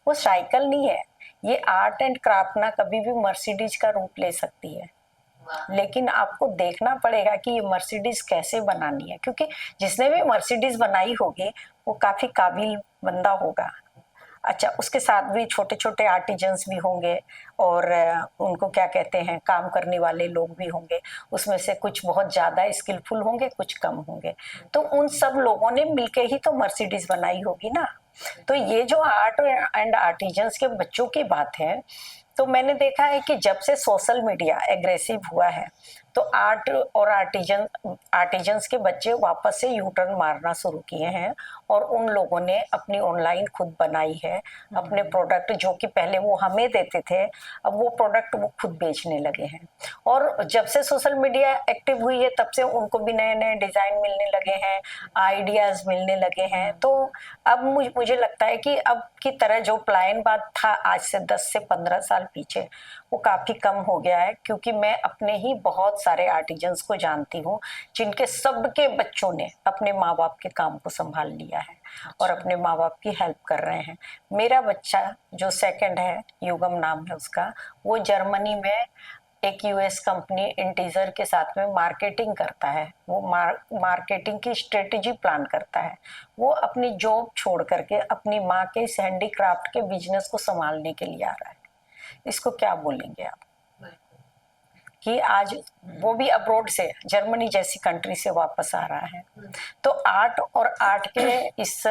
वो साइकिल नहीं है, ये आर्ट एंड क्राफ्ट ना कभी भी मर्सिडीज का रूप ले सकती है। लेकिन आपको देखना पड़ेगा कि ये मर्सिडीज कैसे बनानी है, क्योंकि जिसने भी मर्सिडीज बनाई होगी वो काफी काबिल बंदा होगा। अच्छा, उसके साथ भी छोटे छोटे आर्टिजन्स भी होंगे और उनको क्या कहते हैं, काम करने वाले लोग भी होंगे। उसमें से कुछ बहुत ज्यादा स्किलफुल होंगे, कुछ कम होंगे। तो उन सब लोगों ने मिलके ही तो मर्सिडीज बनाई होगी ना। तो ये जो आर्ट एंड आर्टिजन्स के बच्चों की बात है, तो मैंने देखा है कि जब से सोशल मीडिया एग्रेसिव हुआ है तो आर्ट और आर्टिजन्स के बच्चे वापस से यू टर्न मारना शुरू किए हैं और उन लोगों ने अपनी ऑनलाइन खुद बनाई है अपने प्रोडक्ट, जो कि पहले वो हमें देते थे, अब वो प्रोडक्ट वो खुद बेचने लगे हैं। और जब से सोशल मीडिया एक्टिव हुई है तब से उनको भी नए नए डिजाइन मिलने लगे हैं, आइडियाज मिलने लगे हैं। तो अब मुझे लगता है कि अब की तरह जो प्लायनबाद था आज से 10 से 15 साल पीछे, वो काफी कम हो गया है। क्योंकि मैं अपने ही बहुत सारे आर्टिजन्स को जानती हूँ जिनके सबके बच्चों ने अपने माँ बाप के काम को संभाल लिया है और अपने माँ बाप की हेल्प कर रहे हैं। मेरा बच्चा जो सेकंड है, युगम नाम है उसका, वो जर्मनी में एक यूएस कंपनी इंटीजर के साथ में मार्केटिंग करता है। वो मार्केटिंग की स्ट्रेटेजी प्लान करता है। वो अपनी जॉब छोड़ करके अपनी माँ के हैंडीक्राफ्ट के बिजनेस को संभालने के लिए आ रहा है। इसको क्या बोलेंगे आप कि आज वो भी अब्रोड से, जर्मनी जैसी कंट्री से वापस आ रहा है। तो आर्ट और आर्ट के इस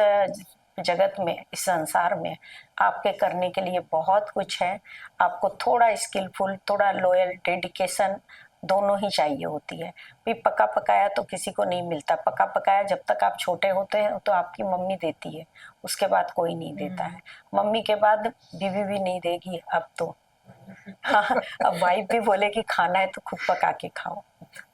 जगत में, इस संसार में आपके करने के लिए बहुत कुछ है। आपको थोड़ा स्किलफुल, थोड़ा लॉयल, डेडिकेशन दोनों ही चाहिए होती है। भी पका पकाया तो किसी को नहीं मिलता। पका पकाया जब तक आप छोटे होते हैं तो आपकी मम्मी देती है, उसके बाद कोई नहीं देता है। मम्मी के बाद बीवी भी नहीं देगी अब तो। हाँ, अब वाइफ भी बोले कि खाना है तो खुद पका के खाओ।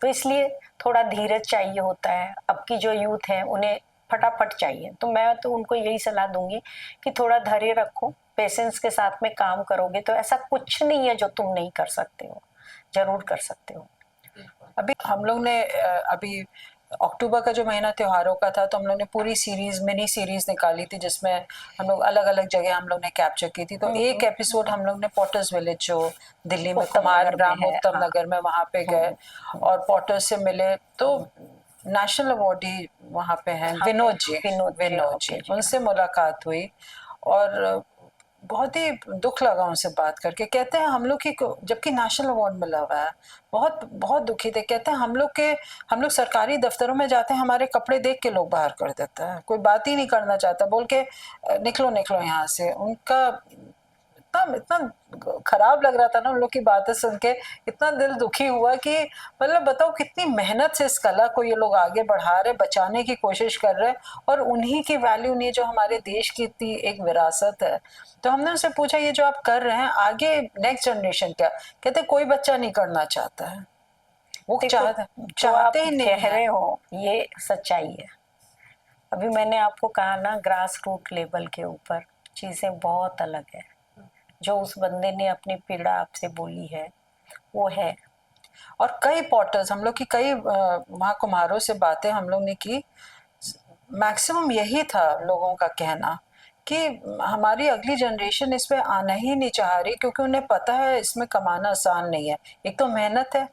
तो इसलिए थोड़ा धीरज चाहिए होता है। अब की जो यूथ है उन्हें फटाफट चाहिए। तो मैं तो उनको यही सलाह दूंगी कि थोड़ा धैर्य रखो, पेशेंस के साथ में काम करोगे तो ऐसा कुछ नहीं है जो तुम नहीं कर सकते हो, जरूर कर सकते हो। अभी हम लोग ने अभी अक्टूबर का जो महीना त्योहारों का था, तो हम लोग ने पूरी सीरीज, मिनी सीरीज निकाली थी जिसमें हम लोग अलग अलग जगह हम लोग ने कैप्चर की थी। तो एक एपिसोड हम लोग ने पॉटर्स विलेज जो दिल्ली में कुमार ग्राम उत्तम नगर में, वहां पे गए और पॉटर्स से मिले। तो नेशनल अवार्डी वहां पे हैं, विनोद जी, उनसे मुलाकात हुई और बहुत ही दुख लगा उनसे बात करके। कहते हैं हम लोग की, जबकि नेशनल अवार्ड मिला हुआ है, बहुत बहुत दुखी थे। कहते हैं हम लोग सरकारी दफ्तरों में जाते हैं, हमारे कपड़े देख के लोग बाहर कर देते हैं, कोई बात ही नहीं करना चाहता, बोल के निकलो निकलो यहाँ से। उनका इतना इतना खराब लग रहा था ना उन लोग की बातें सुन के, इतना दिल दुखी हुआ कि मतलब बताओ कितनी मेहनत से इस कला को ये लोग आगे बढ़ा रहे, बचाने की कोशिश कर रहे हैं, और उन्हीं की वैल्यू नहीं, जो हमारे देश की इतनी एक विरासत है। तो हमने उनसे पूछा ये जो आप कर रहे हैं आगे नेक्स्ट जनरेशन क्या? कहते कोई बच्चा नहीं करना चाहता है, वो चाहते ही नहीं कह रहे हो, ये सच्चाई है। अभी मैंने आपको कहा ना, ग्रास रूट लेवल के ऊपर चीजें बहुत अलग है। जो उस बंदे ने अपनी पीड़ा आपसे बोली है वो है। और कई पॉटर्स, हम लोग की कई वहाँ कुम्हारों से बातें हम लोग ने की, मैक्सिमम यही था लोगों का कहना कि हमारी अगली जनरेशन इसमें आना ही नहीं चाह रही, क्योंकि उन्हें पता है इसमें कमाना आसान नहीं है। एक तो मेहनत है,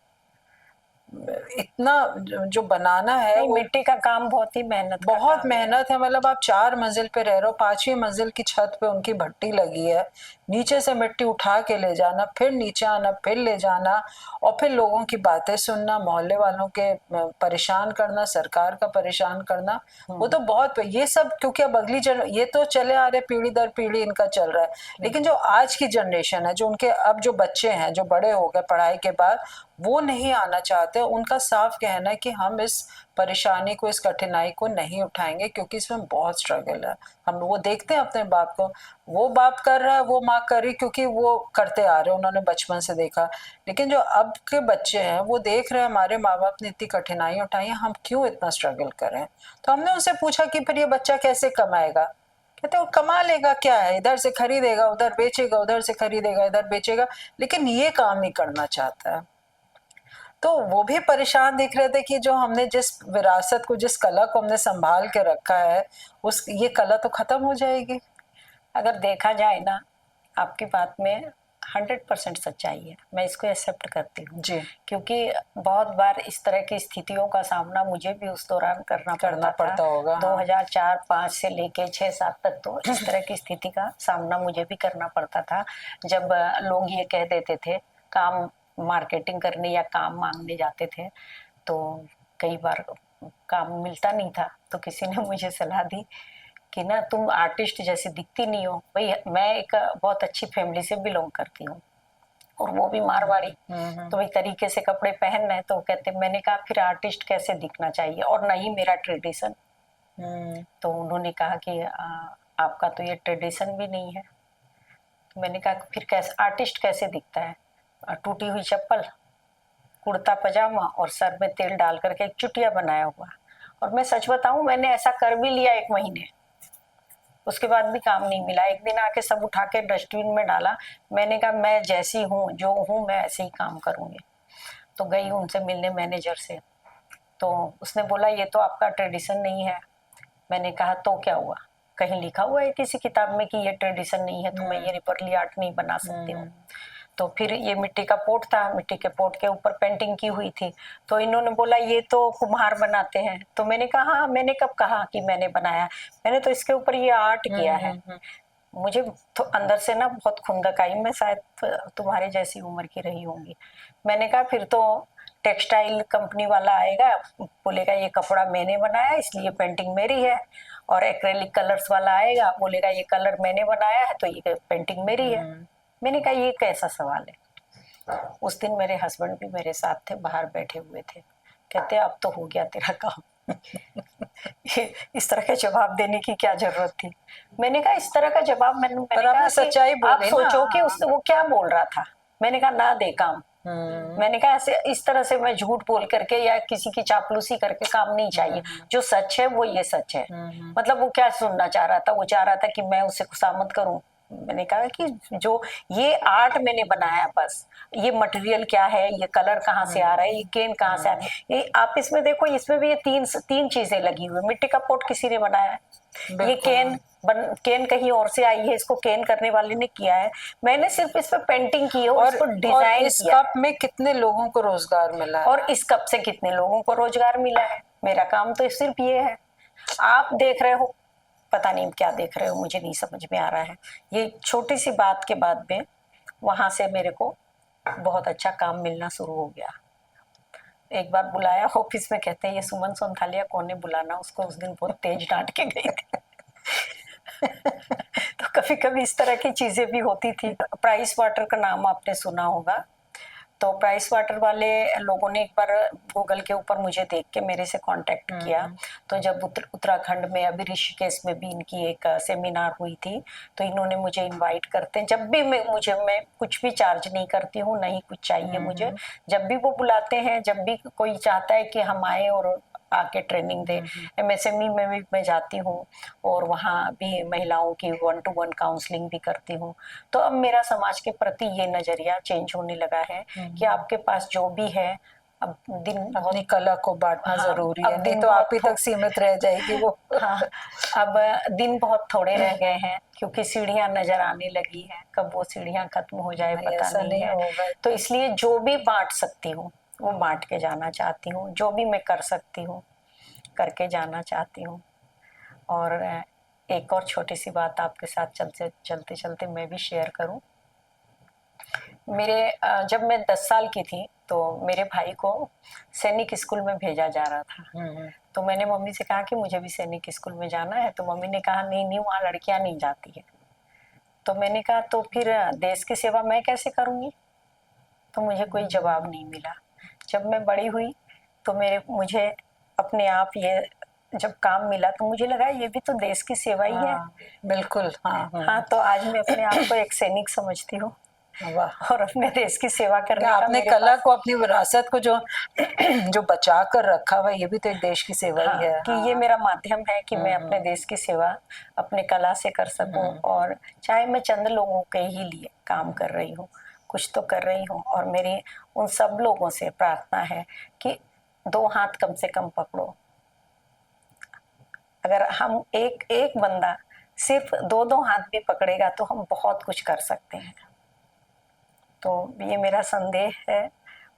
इतना जो बनाना है, मिट्टी का काम बहुत ही बहुत मेहनत है। मतलब आप 4 मंजिल पे रह रहे हो, 5वीं मंजिल की छत पे उनकी भट्टी लगी है, नीचे से मिट्टी उठा के ले जाना, फिर नीचे आना, फिर ले जाना, और फिर लोगों की बातें सुनना, मोहल्ले वालों के परेशान करना, सरकार का परेशान करना। वो तो बहुत, ये सब क्योंकि अब ये तो चले आ रहे, पीढ़ी दर पीढ़ी इनका चल रहा है। लेकिन जो आज की जनरेशन है, जो उनके अब जो बच्चे हैं, जो बड़े हो गए पढ़ाई के बाद, वो नहीं आना चाहते। उनका साफ कहना है कि हम इस परेशानी को, इस कठिनाई को नहीं उठाएंगे, क्योंकि इसमें बहुत स्ट्रगल है। हम वो देखते हैं अपने बाप को, वो बाप कर रहा है, वो माँ कर रही, क्योंकि वो करते आ रहे हैं, उन्होंने बचपन से देखा। लेकिन जो अब के बच्चे हैं वो देख रहे हैं हमारे माँ बाप ने इतनी कठिनाई उठाई है, हम क्यों इतना स्ट्रगल करें। तो हमने उनसे पूछा कि फिर ये बच्चा कैसे कमाएगा? कहते वो कमा लेगा, क्या है, इधर से खरीदेगा उधर बेचेगा, उधर से खरीदेगा इधर बेचेगा, लेकिन ये काम नहीं करना चाहता है। तो वो भी परेशान दिख रहे थे कि जो हमने जिस विरासत को, जिस कला को हमने संभाल के रखा है, उस ये कला तो खत्म हो जाएगी। अगर देखा जाए ना, आपकी बात में 100% सच्चाई है, मैं इसको एक्सेप्ट करती हूँ जी। क्योंकि बहुत बार इस तरह की स्थितियों का सामना मुझे भी उस दौरान करना पड़ता होगा। हाँ। 2004-5 से लेके 6-7 तक तो इस तरह की स्थिति का सामना मुझे भी करना पड़ता था, जब लोग ये कह देते थे काम मार्केटिंग करने या काम मांगने जाते थे तो कई बार काम मिलता नहीं था, तो किसी ने मुझे सलाह दी कि ना तुम आर्टिस्ट जैसी दिखती नहीं हो। भाई मैं एक बहुत अच्छी फैमिली से बिलोंग करती हूँ और वो भी मारवाड़ी, तो भाई तरीके से कपड़े पहनना है, तो कहते, मैंने कहा फिर आर्टिस्ट कैसे दिखना चाहिए और नहीं मेरा ट्रेडिशन। तो उन्होंने कहा कि आपका तो ये ट्रेडिशन भी नहीं है। तो मैंने कहा फिर कैसे आर्टिस्ट कैसे दिखता है? टूटी हुई चप्पल, कुर्ता पजामा और सर में तेल डाल करके एक चुटिया बनाया हुआ। और मैं सच बताऊं, मैंने ऐसा कर भी लिया 1 महीने, उसके बाद भी काम नहीं मिला। एक दिन आके सब उठा के डस्टबिन में डाला। मैंने कहा मैं जैसी हूँ जो हूँ मैं ऐसे ही काम करूंगी। तो गई उनसे मिलने मैनेजर से, तो उसने बोला ये तो आपका ट्रेडिशन नहीं है। मैंने कहा तो क्या हुआ, कहीं लिखा हुआ है किसी किताब में कि ये ट्रेडिशन नहीं है तो मैं ये रिपरली आर्ट नहीं बना सकती हूँ? तो फिर ये मिट्टी का पोट था, मिट्टी के पोट के ऊपर पेंटिंग की हुई थी, तो इन्होंने बोला ये तो कुम्हार बनाते हैं। तो मैंने कहा हाँ, मैंने कब कहा कि मैंने बनाया, मैंने तो इसके ऊपर ये आर्ट किया है। मुझे तो अंदर से ना बहुत खुंदक आई, मैं शायद तुम्हारे जैसी उम्र की रही होंगी। मैंने कहा फिर तो टेक्सटाइल कंपनी वाला आएगा, बोलेगा ये कपड़ा मैंने बनाया इसलिए पेंटिंग मेरी है, और एक्रेलिक कलर्स वाला आएगा, बोलेगा ये कलर मैंने बनाया है तो ये पेंटिंग मेरी है। मैंने कहा ये कैसा सवाल है? उस दिन मेरे हस्बैंड भी मेरे साथ थे, बाहर बैठे हुए थे, कहते अब तो हो गया तेरा काम। इस तरह के जवाब देने की क्या जरूरत थी? मैंने कहा इस तरह का जवाब मैंने कहा सच्चाई आप बोली सोचो ना। कि उस वो क्या बोल रहा था। मैंने कहा ना दे काम। मैंने कहा ऐसे इस तरह से मैं झूठ बोल करके या किसी की चापलूसी करके काम नहीं चाहिए। जो सच है वो ये सच है। मतलब वो क्या सुनना चाह रहा था? वो चाह रहा था कि मैं उससे खुशामद करूं। मैंने कहा कि जो ये आर्ट मैंने बनाया, बस ये मटेरियल क्या है, ये कलर कहाँ से आ रहा है, ये केन कहाँ से आ रहा है, ये आप इसमें देखो, इसमें भी ये तीन चीजें लगी हुई। मिट्टी का पोट किसी ने बनाया है, ये केन कहीं और से आई है, इसको केन करने वाले ने किया है, मैंने सिर्फ इस पर पेंटिंग की है और इसको डिजाइन इस कप में कितने लोगों को रोजगार मिला है? और इस कप से कितने लोगों को रोजगार मिला है? मेरा काम तो सिर्फ ये है। आप देख रहे हो, पता नहीं क्या देख रहे हो, मुझे नहीं समझ में आ रहा है। ये छोटी सी बात के बाद में वहां से मेरे को बहुत अच्छा काम मिलना शुरू हो गया। एक बार बुलाया ऑफिस में, कहते हैं ये सुमन सोनथालिया कौन है, बुलाना उसको। उस दिन बहुत तेज डांट के गई थी। तो कभी कभी इस तरह की चीजें भी होती थी। प्राइस वाटर का नाम आपने सुना होगा, तो प्राइस वाटर वाले लोगों ने एक बार गूगल के ऊपर मुझे देख के मेरे से कांटेक्ट किया। तो जब उत्तराखंड में अभी ऋषिकेश में भी इनकी एक सेमिनार हुई थी, तो इन्होंने मुझे इनवाइट करते हैं। जब भी मैं कुछ भी चार्ज नहीं करती हूँ, नहीं कुछ चाहिए मुझे। जब भी वो बुलाते हैं, जब भी कोई चाहता है कि हम आए और आके ट्रेनिंग दे, एमएसएमई में भी मैं जाती हूँ और वहाँ भी महिलाओं की 1-to-1 काउंसलिंग भी करती हूँ। तो अब मेरा समाज के प्रति ये नजरिया चेंज होने लगा है कि आपके पास जो भी है, अब दिन अपनी कला को बांटना जरूरी है, नहीं तो आप ही तक सीमित रह जाएगी वो। हाँ, अब दिन बहुत थोड़े रह गए हैं क्योंकि सीढ़ियां नजर आने लगी हैं। कब वो सीढ़ियां खत्म हो जाए पता नहीं है। तो इसलिए जो भी बांट सकती हूँ वो बांट के जाना चाहती हूँ, जो भी मैं कर सकती हूँ करके जाना चाहती हूँ। और एक और छोटी सी बात आपके साथ चलते चलते मैं भी शेयर करूं। मेरे जब मैं 10 साल की थी तो मेरे भाई को सैनिक स्कूल में भेजा जा रहा था। तो मैंने मम्मी से कहा कि मुझे भी सैनिक स्कूल में जाना है। तो मम्मी ने कहा नहीं नहीं, वहाँ लड़कियां नहीं जाती है। तो मैंने कहा तो फिर देश की सेवा मैं कैसे करूंगी? तो मुझे कोई जवाब नहीं मिला। जब मैं बड़ी हुई तो मुझे अपने आप ये जब काम मिला तो मुझे लगा ये भी तो देश की सेवा ही है। बिल्कुल। हाँ, तो आज मैं अपने आप को एक सैनिक समझती हूँ और अपने देश की सेवा करने का आपने कला को, अपनी विरासत को जो जो बचा कर रखा हुआ, ये भी तो एक देश की सेवा ही है। कि ये मेरा माध्यम है कि मैं अपने देश की सेवा अपने कला से कर सकूं। और चाहे मैं चंद लोगों के ही लिए काम कर रही हूँ, कुछ तो कर रही हूँ। और मेरी उन सब लोगों से प्रार्थना है कि 2 हाथ कम से कम पकड़ो। अगर हम एक एक बंदा सिर्फ 2-2 हाथ भी पकड़ेगा तो हम बहुत कुछ कर सकते हैं। तो ये मेरा संदेश है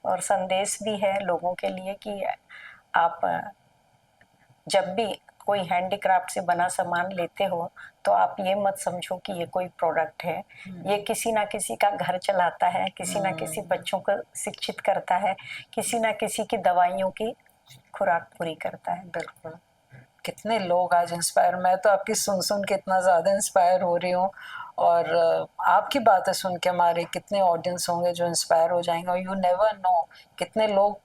और संदेश भी है लोगों के लिए कि आप जब भी कोई हैंडीक्राफ्ट से बना सामान लेते हो तो आप ये मत समझो कि ये कोई प्रोडक्ट है। ये किसी ना किसी का घर चलाता है, किसी ना किसी बच्चों को शिक्षित करता है, किसी ना किसी की दवाइयों की खुराक पूरी करता है। बिल्कुल। कितने लोग आज इंस्पायर, मैं तो आपकी सुन सुन के इतना ज़्यादा इंस्पायर हो रही हूँ, और आपकी बातें सुन के हमारे कितने ऑडियंस होंगे जो इंस्पायर हो जाएंगे। और यू नेवर नो कितने लोग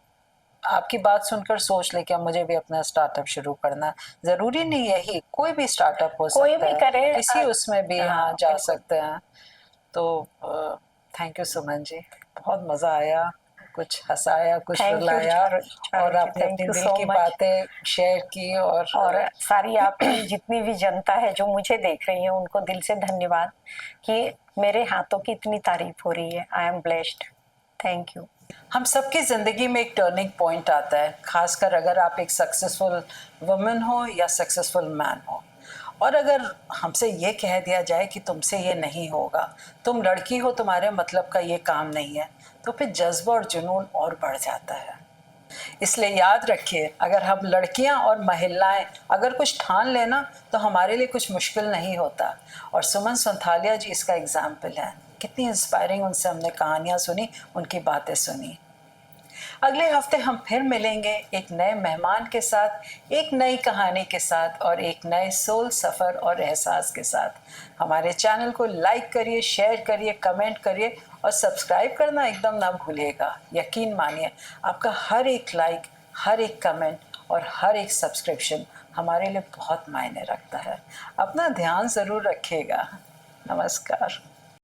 आपकी बात सुनकर सोच ले कि मुझे भी अपना स्टार्टअप शुरू करना है। ज़रूरी नहीं यही, कोई भी स्टार्टअप हो कोई सकता भी है, करे, किसी उसमें भी हाँ, हाँ जा बिल्कुल। सकते हैं। तो थैंक यू सुमन जी, बहुत मज़ा आया, कुछ हंसाया, कुछ थैंक यू रुलाया, और चारू जी, आपने थैंक अपनी यू दिल सो की मच। बातें शेयर की। और सारी आपकी जितनी भी जनता है जो मुझे देख रही है उनको दिल से धन्यवाद कि मेरे हाथों की इतनी तारीफ हो रही है। I am blessed. Thank you. हम सबकी ज़िंदगी में एक टर्निंग पॉइंट आता है, खासकर अगर आप एक सक्सेसफुल वुमेन हो या सक्सेसफुल मैन हो। और अगर हमसे ये कह दिया जाए कि तुमसे ये नहीं होगा, तुम लड़की हो, तुम्हारे मतलब का ये काम नहीं है, तो फिर जज्बा और जुनून और बढ़ जाता है। इसलिए याद रखिए, अगर हम लड़कियां और महिलाएं अगर कुछ ठान लेना तो हमारे लिए कुछ मुश्किल नहीं होता। और सुमन संथालिया जी इसका एग्जाम्पल है। कितनी इंस्पायरिंग उनसे हमने कहानियां सुनी, उनकी बातें सुनी। अगले हफ्ते हम फिर मिलेंगे एक नए मेहमान के साथ, एक नई कहानी के साथ और एक नए सोल सफ़र और एहसास के साथ। हमारे चैनल को लाइक करिए, शेयर करिए, कमेंट करिए और सब्सक्राइब करना एकदम ना भूलिएगा। यकीन मानिए, आपका हर एक लाइक, हर एक कमेंट और हर एक सब्सक्रिप्शन हमारे लिए बहुत मायने रखता है। अपना ध्यान ज़रूर रखिएगा। नमस्कार।